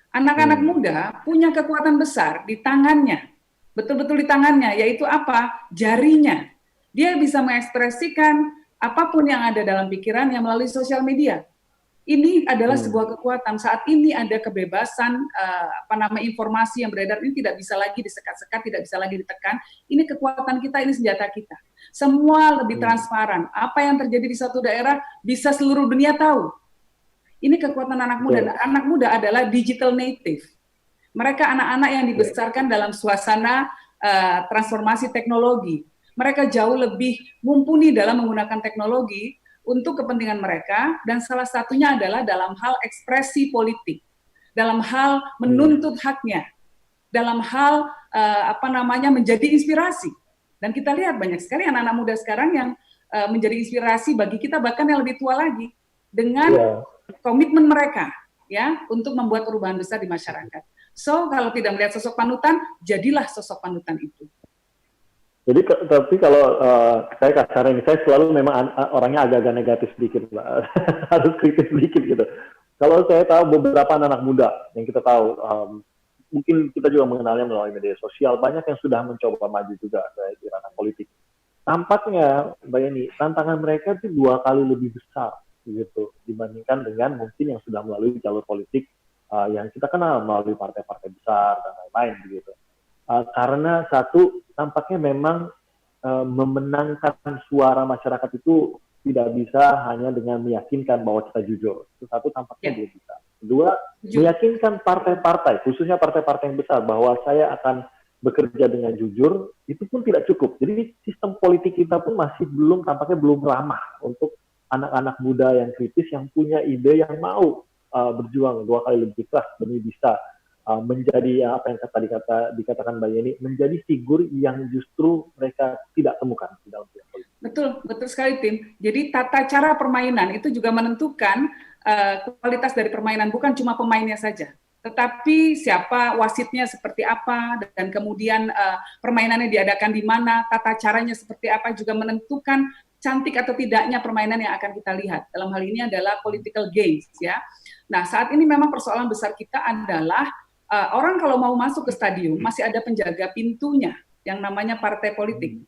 Anak-anak muda punya kekuatan besar di tangannya. betul-betul di tangannya, yaitu apa? Jarinya. Dia bisa mengekspresikan apapun yang ada dalam pikirannya melalui sosial media. Ini adalah sebuah kekuatan. Saat ini ada kebebasan informasi yang beredar ini tidak bisa lagi disekat-sekat, tidak bisa lagi ditekan. Ini kekuatan kita, ini senjata kita. Semua lebih transparan. Apa yang terjadi di satu daerah bisa seluruh dunia tahu. Ini kekuatan anak muda. Anak muda adalah digital native. Mereka anak-anak yang dibesarkan dalam suasana transformasi teknologi. Mereka jauh lebih mumpuni dalam menggunakan teknologi untuk kepentingan mereka, dan salah satunya adalah dalam hal ekspresi politik, dalam hal menuntut haknya, dalam hal menjadi inspirasi. Dan kita lihat banyak sekali anak-anak muda sekarang yang menjadi inspirasi bagi kita, bahkan yang lebih tua lagi, dengan komitmen mereka ya untuk membuat perubahan besar di masyarakat. So kalau tidak melihat sosok panutan, jadilah sosok panutan itu. Jadi tapi kalau saya kasar ini, saya selalu memang orangnya agak-agak negatif sedikit, Mbak. Harus kritis sedikit gitu. Kalau saya tahu beberapa anak muda yang kita tahu, mungkin kita juga mengenalnya melalui media sosial, banyak yang sudah mencoba maju juga di ranah politik. Tampaknya, Mbak Yeni, tantangan mereka itu 2 kali lebih besar gitu dibandingkan dengan mungkin yang sudah melalui jalur politik yang kita kenal melalui partai-partai besar dan lain-lain begitu. Karena satu, tampaknya memang memenangkan suara masyarakat itu tidak bisa hanya dengan meyakinkan bahwa kita jujur. Itu satu, tampaknya belum bisa. Kedua, meyakinkan partai-partai, khususnya partai-partai yang besar, bahwa saya akan bekerja dengan jujur, itu pun tidak cukup. Jadi sistem politik kita pun masih tampaknya belum ramah untuk anak-anak muda yang kritis, yang punya ide, yang mau berjuang 2 kali lebih keras demi bisa menjadi apa yang tadi dikatakan Mbak Yeni, menjadi figur yang justru mereka tidak temukan di dalam politik. Betul sekali, Tim. Jadi tata cara permainan itu juga menentukan kualitas dari permainan, bukan cuma pemainnya saja, tetapi siapa wasitnya seperti apa, dan kemudian permainannya diadakan di mana, tata caranya seperti apa juga menentukan cantik atau tidaknya permainan yang akan kita lihat. Dalam hal ini adalah political games, ya. Nah, saat ini memang persoalan besar kita adalah orang kalau mau masuk ke stadium masih ada penjaga pintunya yang namanya partai politik.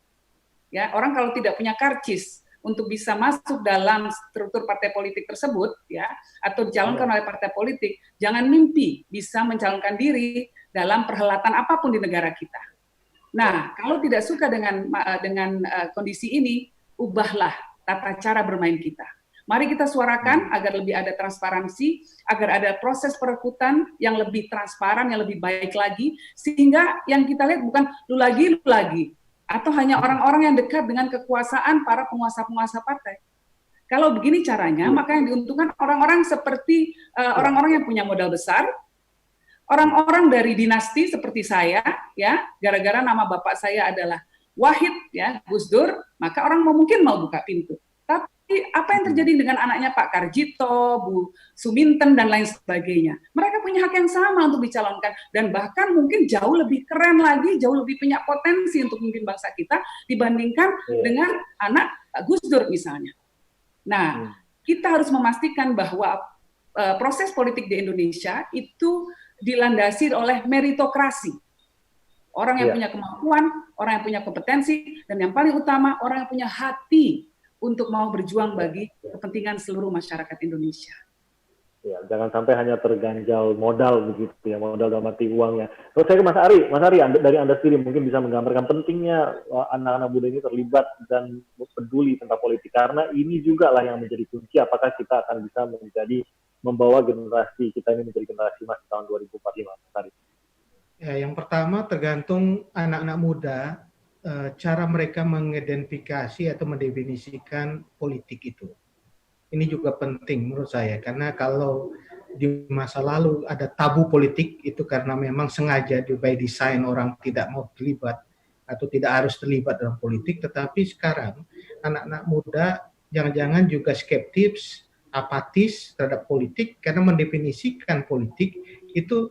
Ya, orang kalau tidak punya karcis untuk bisa masuk dalam struktur partai politik tersebut, ya, atau dicalonkan oleh partai politik, jangan mimpi bisa mencalonkan diri dalam perhelatan apapun di negara kita. Nah, kalau tidak suka dengan kondisi ini, ubahlah tata cara bermain kita. Mari kita suarakan agar lebih ada transparansi, agar ada proses perekrutan yang lebih transparan, yang lebih baik lagi, sehingga yang kita lihat bukan lu lagi, atau hanya orang-orang yang dekat dengan kekuasaan para penguasa-penguasa partai. Kalau begini caranya, maka yang diuntungkan orang-orang seperti orang-orang yang punya modal besar, orang-orang dari dinasti seperti saya, ya, gara-gara nama bapak saya adalah Wahid, ya, Gus Dur, maka orang mungkin mau buka pintu. Tapi apa yang terjadi dengan anaknya Pak Karjito, Bu Suminten, dan lain sebagainya? Mereka punya hak yang sama untuk dicalonkan, dan bahkan mungkin jauh lebih keren lagi, jauh lebih punya potensi untuk memimpin bangsa kita dibandingkan dengan anak Gus Dur misalnya. Nah, kita harus memastikan bahwa proses politik di Indonesia itu dilandasi oleh meritokrasi. Orang yang punya kemampuan, orang yang punya kompetensi, dan yang paling utama, orang yang punya hati untuk mau berjuang bagi kepentingan seluruh masyarakat Indonesia. Ya, jangan sampai hanya terganjal modal begitu ya, modal dalam arti uangnya. Terus saya ke Mas Ari, dari Anda sendiri mungkin bisa menggambarkan pentingnya anak-anak muda ini terlibat dan peduli tentang politik, karena ini juga lah yang menjadi kunci apakah kita akan bisa membawa generasi kita ini menjadi generasi emas tahun 2045, Mas Ari. Ya, yang pertama tergantung anak-anak muda, cara mereka mengidentifikasi atau mendefinisikan politik itu. Ini juga penting menurut saya, karena kalau di masa lalu ada tabu politik itu karena memang sengaja by design orang tidak mau terlibat atau tidak harus terlibat dalam politik, tetapi sekarang anak-anak muda jangan-jangan juga skeptis, apatis terhadap politik karena mendefinisikan politik itu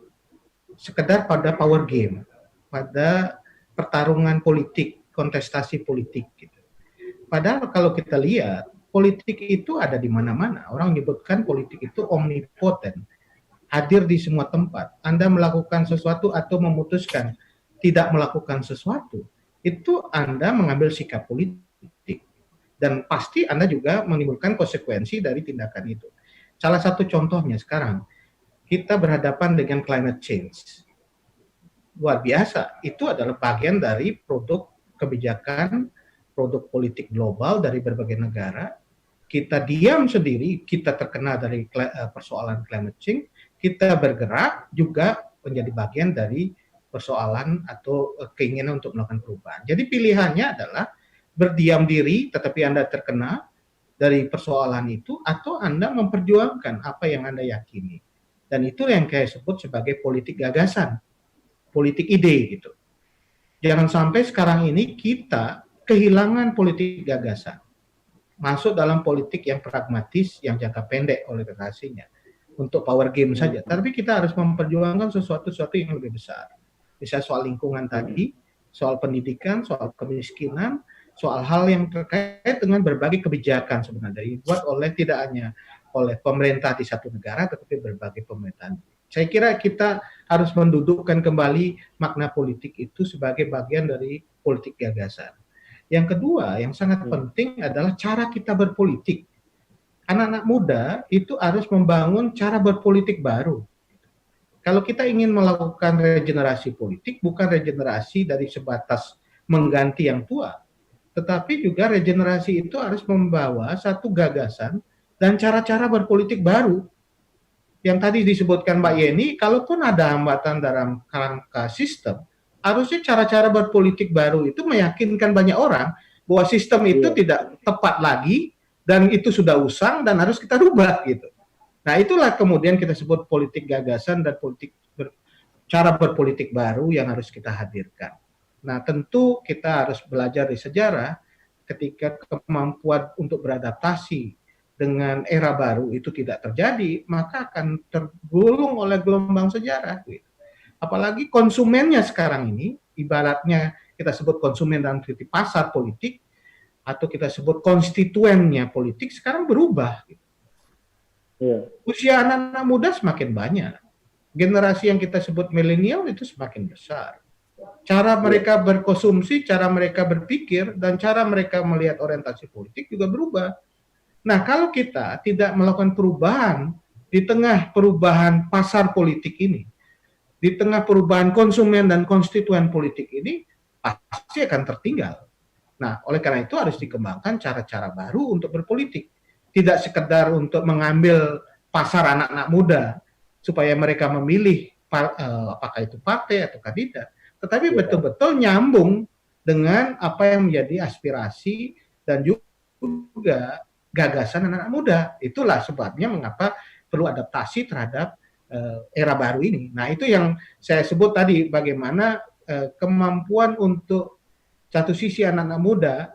sekedar pada power game, pada pertarungan politik, kontestasi politik gitu. Padahal kalau kita lihat politik itu ada di mana-mana. Orang menyebutkan politik itu omnipotent, hadir di semua tempat. Anda melakukan sesuatu atau memutuskan tidak melakukan sesuatu, itu Anda mengambil sikap politik. Dan pasti Anda juga menimbulkan konsekuensi dari tindakan itu. Salah satu contohnya sekarang, kita berhadapan dengan climate change. Luar biasa, itu adalah bagian dari produk kebijakan, produk politik global dari berbagai negara. Kita diam sendiri, kita terkena dari persoalan climate change, kita bergerak juga menjadi bagian dari persoalan atau keinginan untuk melakukan perubahan. Jadi pilihannya adalah berdiam diri tetapi Anda terkena dari persoalan itu, atau Anda memperjuangkan apa yang Anda yakini. Dan itu yang saya sebut sebagai politik gagasan, politik ide gitu. Jangan sampai sekarang ini kita kehilangan politik gagasan, masuk dalam politik yang pragmatis, yang jangka pendek oleh kekasihnya, untuk power game saja. Tapi kita harus memperjuangkan sesuatu yang lebih besar. Misalnya soal lingkungan tadi, soal pendidikan, soal kemiskinan, soal hal yang terkait dengan berbagai kebijakan sebenarnya dibuat oleh tidak hanya oleh pemerintah di satu negara, tetapi berbagai pemerintahan. Saya kira kita harus mendudukkan kembali makna politik itu sebagai bagian dari politik gagasan. Yang kedua, yang sangat penting adalah cara kita berpolitik. Anak-anak muda itu harus membangun cara berpolitik baru. Kalau kita ingin melakukan regenerasi politik, bukan regenerasi dari sebatas mengganti yang tua, tetapi juga regenerasi itu harus membawa satu gagasan dan cara-cara berpolitik baru. Yang tadi disebutkan Mbak Yeni, kalaupun ada hambatan dalam kerangka sistem, harusnya cara-cara berpolitik baru itu meyakinkan banyak orang bahwa sistem itu tidak tepat lagi dan itu sudah usang dan harus kita rubah gitu. Nah, itulah kemudian kita sebut politik gagasan dan cara berpolitik baru yang harus kita hadirkan. Nah, tentu kita harus belajar dari sejarah ketika kemampuan untuk beradaptasi dengan era baru itu tidak terjadi, maka akan tergulung oleh gelombang sejarah. Apalagi konsumennya sekarang ini, ibaratnya kita sebut konsumen dalam arti pasar politik, atau kita sebut konstituennya politik, sekarang berubah. Usia anak-anak muda semakin banyak. Generasi yang kita sebut milenial itu semakin besar. Cara mereka berkonsumsi, cara mereka berpikir, dan cara mereka melihat orientasi politik juga berubah. Nah, kalau kita tidak melakukan perubahan di tengah perubahan pasar politik ini, di tengah perubahan konsumen dan konstituen politik ini, pasti akan tertinggal. Nah, oleh karena itu harus dikembangkan cara-cara baru untuk berpolitik. Tidak sekedar untuk mengambil pasar anak-anak muda, supaya mereka memilih apakah itu partai atau tidak, tetapi betul-betul nyambung dengan apa yang menjadi aspirasi dan juga gagasan anak-anak muda. Itulah sebabnya mengapa perlu adaptasi terhadap era baru ini. Nah, itu yang saya sebut tadi, bagaimana kemampuan untuk satu sisi anak-anak muda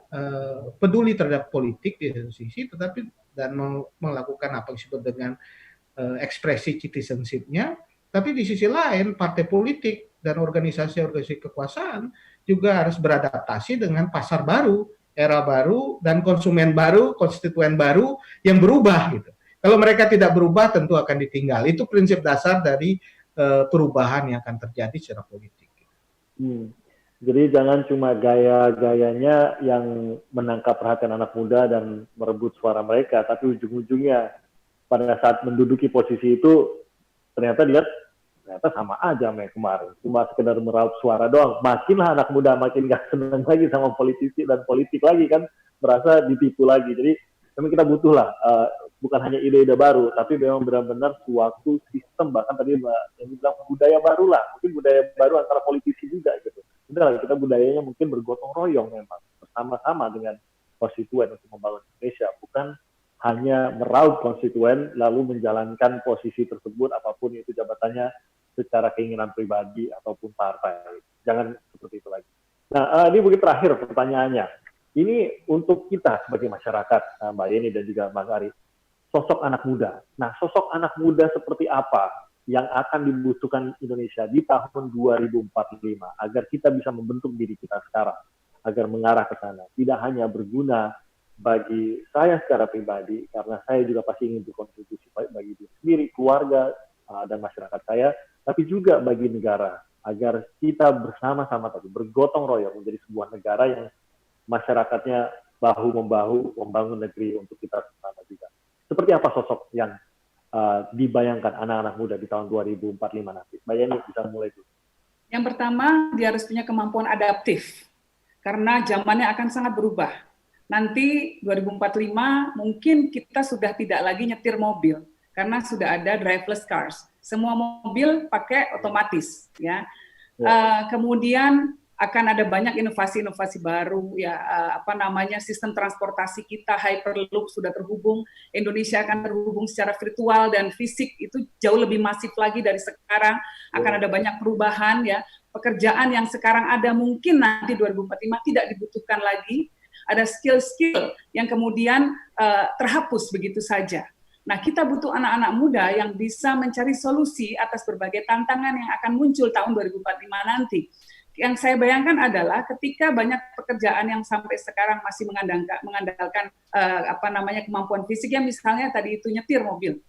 peduli terhadap politik di satu sisi, tetapi dan melakukan apa yang disebut dengan ekspresi citizenship-nya, tapi di sisi lain partai politik dan organisasi-organisasi kekuasaan juga harus beradaptasi dengan pasar baru, era baru, dan konsumen baru, konstituen baru yang berubah gitu. Kalau mereka tidak berubah, tentu akan ditinggal. Itu prinsip dasar dari perubahan yang akan terjadi secara politik. Jadi jangan cuma gaya-gayanya yang menangkap perhatian anak muda dan merebut suara mereka, tapi ujung-ujungnya pada saat menduduki posisi itu ternyata sama aja sama yang kemarin, cuma sekedar meraup suara doang. Makinlah anak muda makin gak senang lagi sama politisi dan politik lagi kan, merasa ditipu lagi. Jadi memang kita butuh lah bukan hanya ide-ide baru, tapi memang benar-benar suatu sistem, bahkan tadi yang bilang budaya baru lah, mungkin budaya baru antara politisi juga gitu. Udah kita budayanya mungkin bergotong royong memang bersama-sama dengan konstituen untuk membangun Indonesia, bukan hanya meraup konstituen lalu menjalankan posisi tersebut apapun itu jabatannya secara keinginan pribadi ataupun partai. Jangan seperti itu lagi. Nah, ini mungkin terakhir pertanyaannya. Ini untuk kita sebagai masyarakat, Mbak Yeni dan juga Mas Ari, sosok anak muda. Nah, sosok anak muda seperti apa yang akan dibutuhkan Indonesia di tahun 2045 agar kita bisa membentuk diri kita sekarang, agar mengarah ke sana. Tidak hanya berguna bagi saya secara pribadi, karena saya juga pasti ingin berkontribusi bagi diri sendiri, keluarga, dan masyarakat saya, tapi juga bagi negara. agar kita bersama-sama tadi bergotong royong menjadi sebuah negara yang masyarakatnya bahu-membahu membangun negeri untuk kita bersama juga. Seperti apa sosok yang dibayangkan anak-anak muda di tahun 2045 nanti? Mbak Yeni bisa mulai dulu. Yang pertama, dia harus punya kemampuan adaptif, karena zamannya akan sangat berubah. Nanti 2045 mungkin kita sudah tidak lagi nyetir mobil, karena sudah ada driverless cars. Semua mobil pakai otomatis, ya. Kemudian akan ada banyak inovasi-inovasi baru, ya, sistem transportasi kita hyperloop sudah terhubung, Indonesia akan terhubung secara virtual dan fisik itu jauh lebih masif lagi dari sekarang, akan ada banyak perubahan, ya, pekerjaan yang sekarang ada mungkin nanti 2045 tidak dibutuhkan lagi, ada skill-skill yang kemudian terhapus begitu saja. Nah, kita butuh anak-anak muda yang bisa mencari solusi atas berbagai tantangan yang akan muncul tahun 2045 nanti. Yang saya bayangkan adalah ketika banyak pekerjaan yang sampai sekarang masih mengandalkan kemampuan fisiknya, misalnya tadi itu nyetir mobil.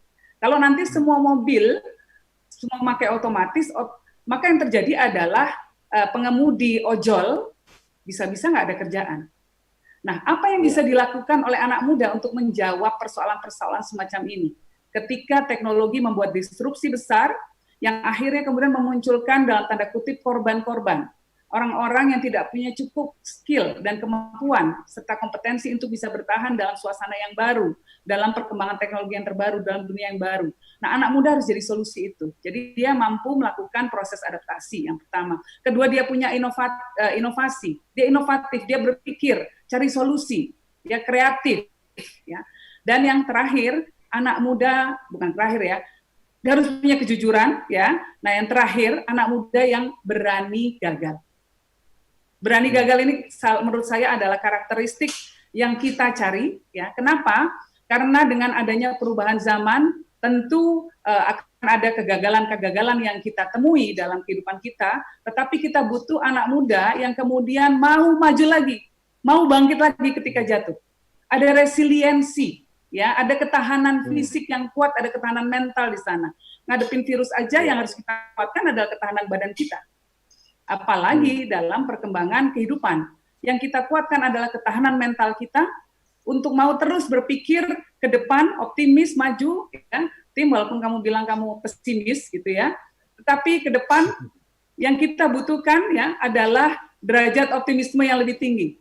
Kalau nanti semua mobil semua pakai otomatis, maka yang terjadi adalah pengemudi ojol bisa-bisa nggak ada kerjaan. Nah, apa yang bisa dilakukan oleh anak muda untuk menjawab persoalan-persoalan semacam ini? Ketika teknologi membuat disrupsi besar, yang akhirnya kemudian memunculkan dalam tanda kutip korban-korban. Orang-orang yang tidak punya cukup skill dan kemampuan, serta kompetensi untuk bisa bertahan dalam suasana yang baru, dalam perkembangan teknologi yang terbaru, dalam dunia yang baru. Nah, anak muda harus jadi solusi itu. Jadi dia mampu melakukan proses adaptasi, yang pertama. Kedua, dia punya inovasi. Dia inovatif, dia berpikir, cari solusi, dia kreatif, ya. Dan yang terakhir, anak muda bukan terakhir ya, dia harus punya kejujuran, ya. Nah, yang terakhir, anak muda yang berani gagal. Berani gagal ini menurut saya adalah karakteristik yang kita cari, ya. Kenapa? Karena dengan adanya perubahan zaman, tentu akan ada kegagalan-kegagalan yang kita temui dalam kehidupan kita, tetapi kita butuh anak muda yang kemudian mau maju lagi, mau bangkit lagi ketika jatuh. Ada resiliensi, ya, ada ketahanan fisik yang kuat, ada ketahanan mental di sana. Ngadepin virus aja yang harus kita kuatkan adalah ketahanan badan kita. Apalagi dalam perkembangan kehidupan. Yang kita kuatkan adalah ketahanan mental kita untuk mau terus berpikir ke depan, optimis, maju, ya. Tim, walaupun kamu bilang kamu pesimis gitu ya, tetapi ke depan yang kita butuhkan ya adalah derajat optimisme yang lebih tinggi.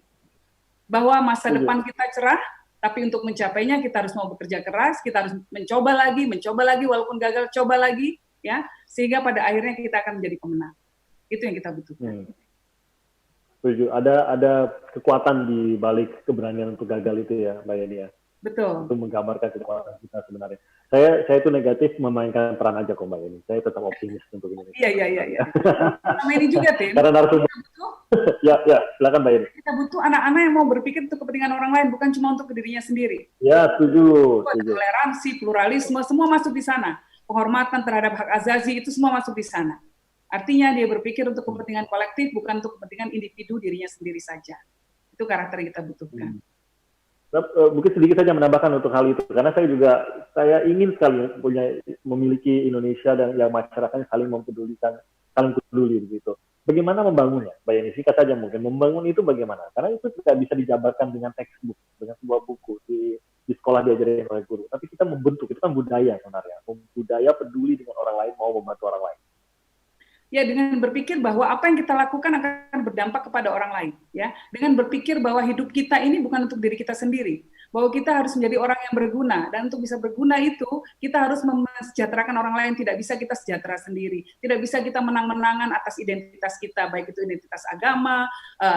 Bahwa masa depan kita cerah, tapi untuk mencapainya kita harus mau bekerja keras, kita harus mencoba lagi, walaupun gagal, coba lagi, ya, sehingga pada akhirnya kita akan menjadi pemenang. Itu yang kita butuhkan. Setuju. Ada kekuatan di balik keberanian untuk gagal itu ya, Mbak Yeni ya. Betul. Untuk menggambarkan kekuatan kita sebenarnya. Saya itu negatif memainkan peran aja kok, Mbak Yeni. Saya tetap optimis untuk ini. Iya. Sama ini juga, Tim. Karena narasumber. Ya, silakan Mbak Yeni. Kita butuh anak-anak yang mau berpikir untuk kepentingan orang lain, bukan cuma untuk dirinya sendiri. Ya, setuju. Toleransi, pluralisme, semua masuk di sana. Penghormatan terhadap hak asasi itu semua masuk di sana. Artinya dia berpikir untuk kepentingan kolektif, bukan untuk kepentingan individu dirinya sendiri saja. Itu karakter yang kita butuhkan. Mungkin sedikit saja menambahkan untuk hal itu, karena saya ingin sekali memiliki Indonesia dan yang masyarakatnya saling peduli begitu. Bagaimana membangunnya, Mbak Yeni? Singkat saja mungkin, membangun itu bagaimana? Karena itu tidak bisa dijabarkan dengan textbook, dengan sebuah buku di sekolah diajarin oleh guru. Tapi kita membentuk, itu kan budaya sebenarnya, budaya peduli dengan orang lain, mau membantu orang lain. Ya, dengan berpikir bahwa apa yang kita lakukan akan berdampak kepada orang lain, ya. Dengan berpikir bahwa hidup kita ini bukan untuk diri kita sendiri, bahwa kita harus menjadi orang yang berguna, dan untuk bisa berguna itu kita harus mesejahterakan orang lain. Tidak bisa kita sejahtera sendiri, tidak bisa kita menang-menangan atas identitas kita, baik itu identitas agama,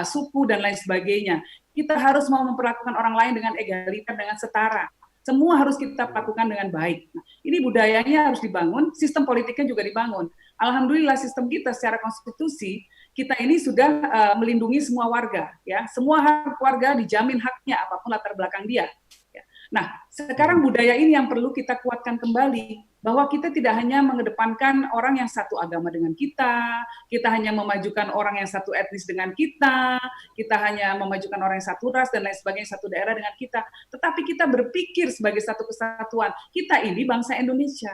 suku dan lain sebagainya. Kita harus mau memperlakukan orang lain dengan egaliter, dengan setara. Semua harus kita lakukan dengan baik. Nah, ini budayanya harus dibangun, sistem politiknya juga dibangun. Alhamdulillah sistem kita secara konstitusi, kita ini sudah melindungi semua warga. Ya, semua hak warga dijamin haknya, apapun latar belakang dia. Ya. Nah, sekarang budaya ini yang perlu kita kuatkan kembali, bahwa kita tidak hanya mengedepankan orang yang satu agama dengan kita hanya memajukan orang yang satu etnis dengan kita hanya memajukan orang yang satu ras dan lain sebagainya, satu daerah dengan kita, tetapi kita berpikir sebagai satu kesatuan. Kita ini bangsa Indonesia.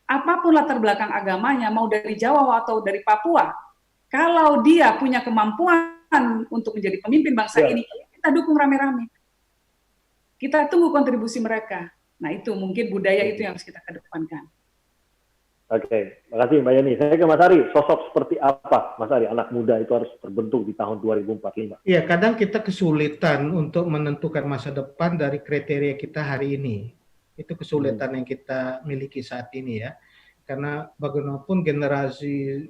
apapun latar belakang agamanya, mau dari Jawa atau dari Papua, kalau dia punya kemampuan untuk menjadi pemimpin bangsa ini, kita dukung rame-rame. Kita tunggu kontribusi mereka. Nah itu mungkin budaya itu yang harus kita kedepankan. Oke, makasih Mbak Yani. Saya ke Mas Ari, sosok seperti apa Mas Ari, anak muda itu harus terbentuk di tahun 2045? Iya, kadang kita kesulitan untuk menentukan masa depan dari kriteria kita hari ini. Itu kesulitan yang kita miliki saat ini ya. Karena bagaimanapun generasi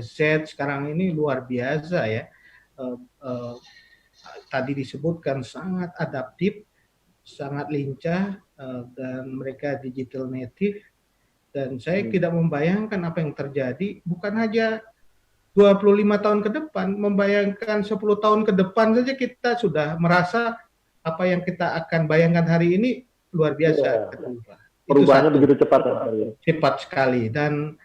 Z sekarang ini luar biasa ya. Tadi disebutkan sangat adaptif, sangat lincah, dan mereka digital native. Dan saya tidak membayangkan apa yang terjadi, bukan hanya 25 tahun ke depan, membayangkan 10 tahun ke depan saja kita sudah merasa apa yang kita akan bayangkan hari ini luar biasa. Perubahannya begitu cepat. Cepat sekali, dan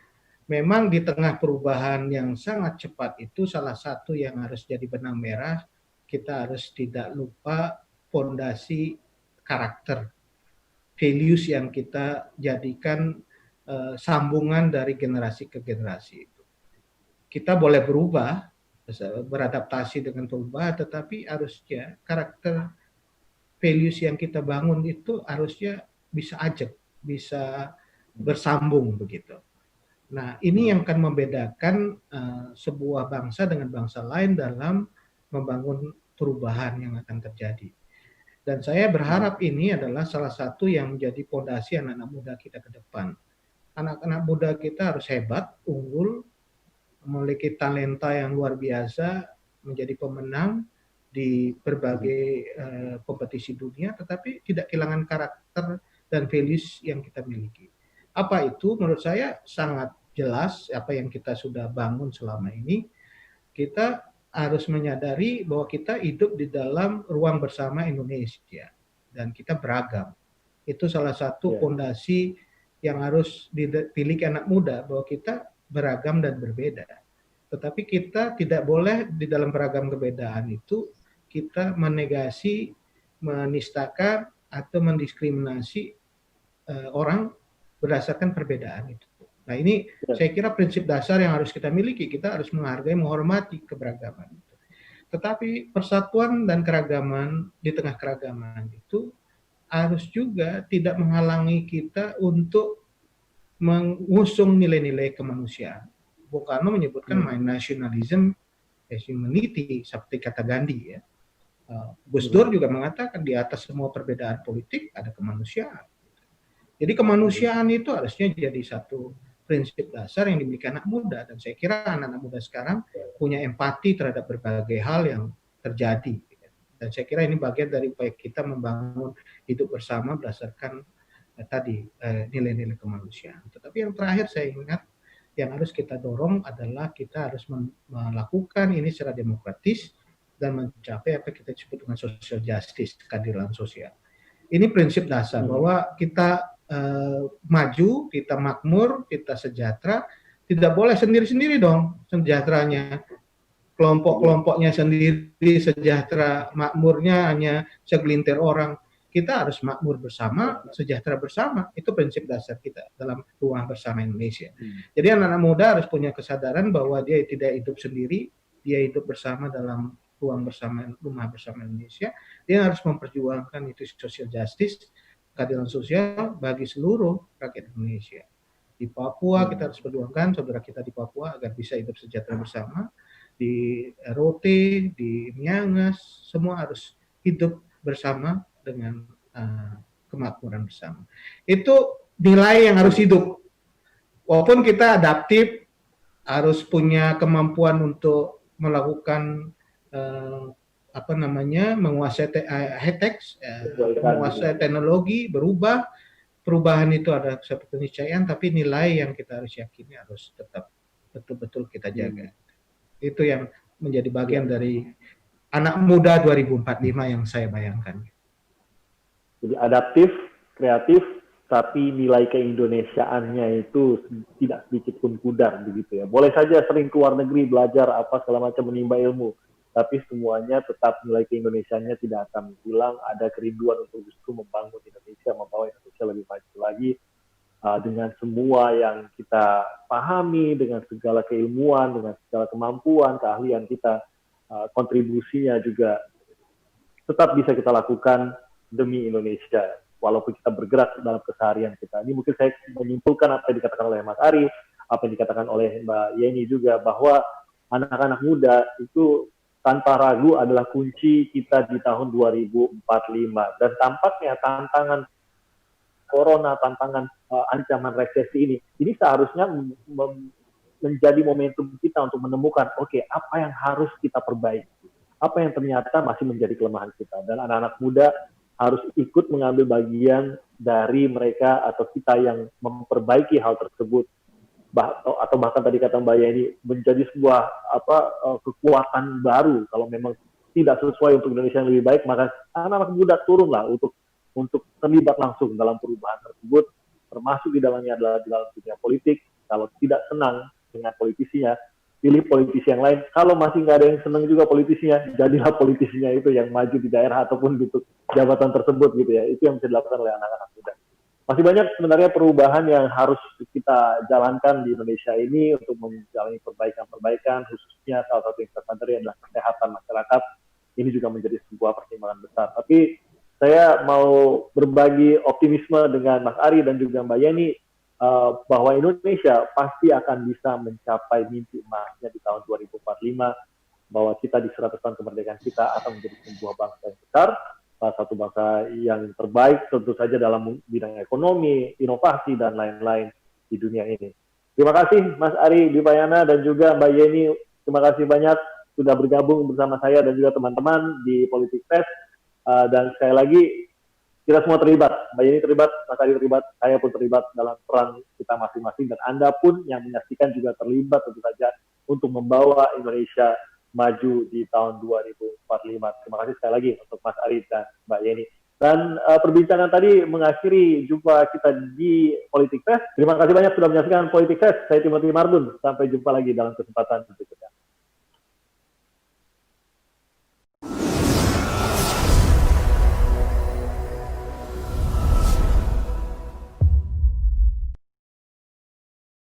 memang di tengah perubahan yang sangat cepat itu salah satu yang harus jadi benang merah, kita harus tidak lupa fondasi karakter, values yang kita jadikan sambungan dari generasi ke generasi itu. Kita boleh berubah, beradaptasi dengan perubahan, tetapi harusnya karakter values yang kita bangun itu harusnya bisa ajak, bisa bersambung begitu. Nah, ini yang akan membedakan sebuah bangsa dengan bangsa lain dalam membangun perubahan yang akan terjadi. Dan saya berharap ini adalah salah satu yang menjadi fondasi anak-anak muda kita ke depan. Anak-anak muda kita harus hebat, unggul, memiliki talenta yang luar biasa, menjadi pemenang di berbagai kompetisi dunia, tetapi tidak kehilangan karakter dan values yang kita miliki. Apa itu? Menurut saya sangat jelas apa yang kita sudah bangun selama ini. Kita harus menyadari bahwa kita hidup di dalam ruang bersama Indonesia dan kita beragam. Itu salah satu fondasi yang harus dimiliki anak muda, bahwa kita beragam dan berbeda. Tetapi kita tidak boleh di dalam beragam perbedaan itu kita menegasi, menistakan atau mendiskriminasi orang berdasarkan perbedaan itu. Nah ini saya kira prinsip dasar yang harus kita miliki. Kita harus menghargai, menghormati keberagaman itu. Tetapi persatuan dan keragaman di tengah keragaman itu harus juga tidak menghalangi kita untuk mengusung nilai-nilai kemanusiaan. Bung Karno menyebutkan my nationalism as humanity, seperti kata Gandhi ya. Gus Dur juga mengatakan di atas semua perbedaan politik ada kemanusiaan. Jadi kemanusiaan itu harusnya jadi satu prinsip dasar yang dimiliki anak muda, dan saya kira anak-anak muda sekarang punya empati terhadap berbagai hal yang terjadi. Dan saya kira ini bagian dari upaya kita membangun hidup bersama berdasarkan tadi nilai-nilai kemanusiaan. Tetapi yang terakhir saya ingat yang harus kita dorong adalah kita harus melakukan ini secara demokratis dan mencapai apa kita sebut dengan social justice, keadilan sosial. Ini prinsip dasar bahwa kita maju, kita makmur, kita sejahtera, tidak boleh sendiri-sendiri dong sejahteranya. Kelompok-kelompoknya sendiri sejahtera, makmurnya hanya segelintir orang. Kita harus makmur bersama, sejahtera bersama. Itu prinsip dasar kita dalam ruang bersama Indonesia. Jadi anak-anak muda harus punya kesadaran bahwa dia tidak hidup sendiri, dia hidup bersama dalam ruang bersama, rumah bersama Indonesia. Dia harus memperjuangkan itu social justice, keadilan sosial bagi seluruh rakyat Indonesia. Di Papua kita harus perjuangkan saudara kita di Papua agar bisa hidup sejahtera bersama. Di Rote, di Miangas, semua harus hidup bersama dengan kemakmuran bersama. Itu nilai yang harus hidup. Walaupun kita adaptif, harus punya kemampuan untuk melakukan menguasai high-tech, menguasai teknologi, berubah. Perubahan itu ada seperti keniscayaan, tapi nilai yang kita harus yakini harus tetap betul-betul kita jaga. Itu yang menjadi bagian dari anak muda 2045 yang saya bayangkan. Jadi adaptif, kreatif, tapi nilai keindonesiaannya itu tidak sedikit pun pudar begitu ya. Boleh saja sering keluar negeri belajar apa segala macam, menimba ilmu, tapi semuanya tetap nilai keindonesiaannya tidak akan hilang. Ada kerinduan untuk justru membangun Indonesia, membawa Indonesia lebih maju lagi. dengan semua yang kita pahami, dengan segala keilmuan, dengan segala kemampuan, keahlian kita, kontribusinya juga tetap bisa kita lakukan demi Indonesia, walaupun kita bergerak dalam keseharian kita. Ini mungkin saya menyimpulkan apa yang dikatakan oleh Mas Ari, apa yang dikatakan oleh Mbak Yeni juga, bahwa anak-anak muda itu tanpa ragu adalah kunci kita di tahun 2045. Dan tampaknya tantangan corona, tantangan ancaman resesi ini seharusnya menjadi momentum kita untuk menemukan, oke, apa yang harus kita perbaiki, apa yang ternyata masih menjadi kelemahan kita. Dan anak-anak muda harus ikut mengambil bagian dari mereka atau kita yang memperbaiki hal tersebut. Atau bahkan tadi kata Mbak Yeni, menjadi sebuah kekuatan baru. Kalau memang tidak sesuai untuk Indonesia yang lebih baik, maka anak-anak muda turunlah untuk terlibat langsung dalam perubahan tersebut, termasuk di dalamnya adalah di dalam dunia politik. Kalau tidak senang dengan politisinya, pilih politisi yang lain. Kalau masih nggak ada yang senang juga politisinya, jadilah politisinya itu yang maju di daerah ataupun di jabatan tersebut gitu ya. Itu yang bisa dilakukan oleh anak-anak muda. Masih banyak sebenarnya perubahan yang harus kita jalankan di Indonesia ini untuk menjalani perbaikan-perbaikan, khususnya salah satu yang tersadari adalah kesehatan masyarakat. Ini juga menjadi sebuah pertimbangan besar. Tapi saya mau berbagi optimisme dengan Mas Ari dan juga Mbak Yeni bahwa Indonesia pasti akan bisa mencapai mimpi emasnya di tahun 2045, bahwa kita di 100 tahun kemerdekaan kita akan menjadi sebuah bangsa yang besar, salah satu bangsa yang terbaik tentu saja dalam bidang ekonomi, inovasi, dan lain-lain di dunia ini. Terima kasih Mas Ari Dwipayana dan juga Mbak Yeni, terima kasih banyak sudah bergabung bersama saya dan juga teman-teman di Politik Fest. Dan sekali lagi, kita semua terlibat. Mbak Yeni terlibat, Mas Ari terlibat, saya pun terlibat dalam peran kita masing-masing. Dan Anda pun yang menyaksikan juga terlibat tentu saja untuk membawa Indonesia maju di tahun 2045. Terima kasih sekali lagi untuk Mas Ari dan Mbak Yeni. Dan perbincangan tadi mengakhiri jumpa kita di Politik Fest. Terima kasih banyak sudah menyaksikan Politik Fest. Saya Timothy Marbun. Sampai jumpa lagi dalam kesempatan berikutnya.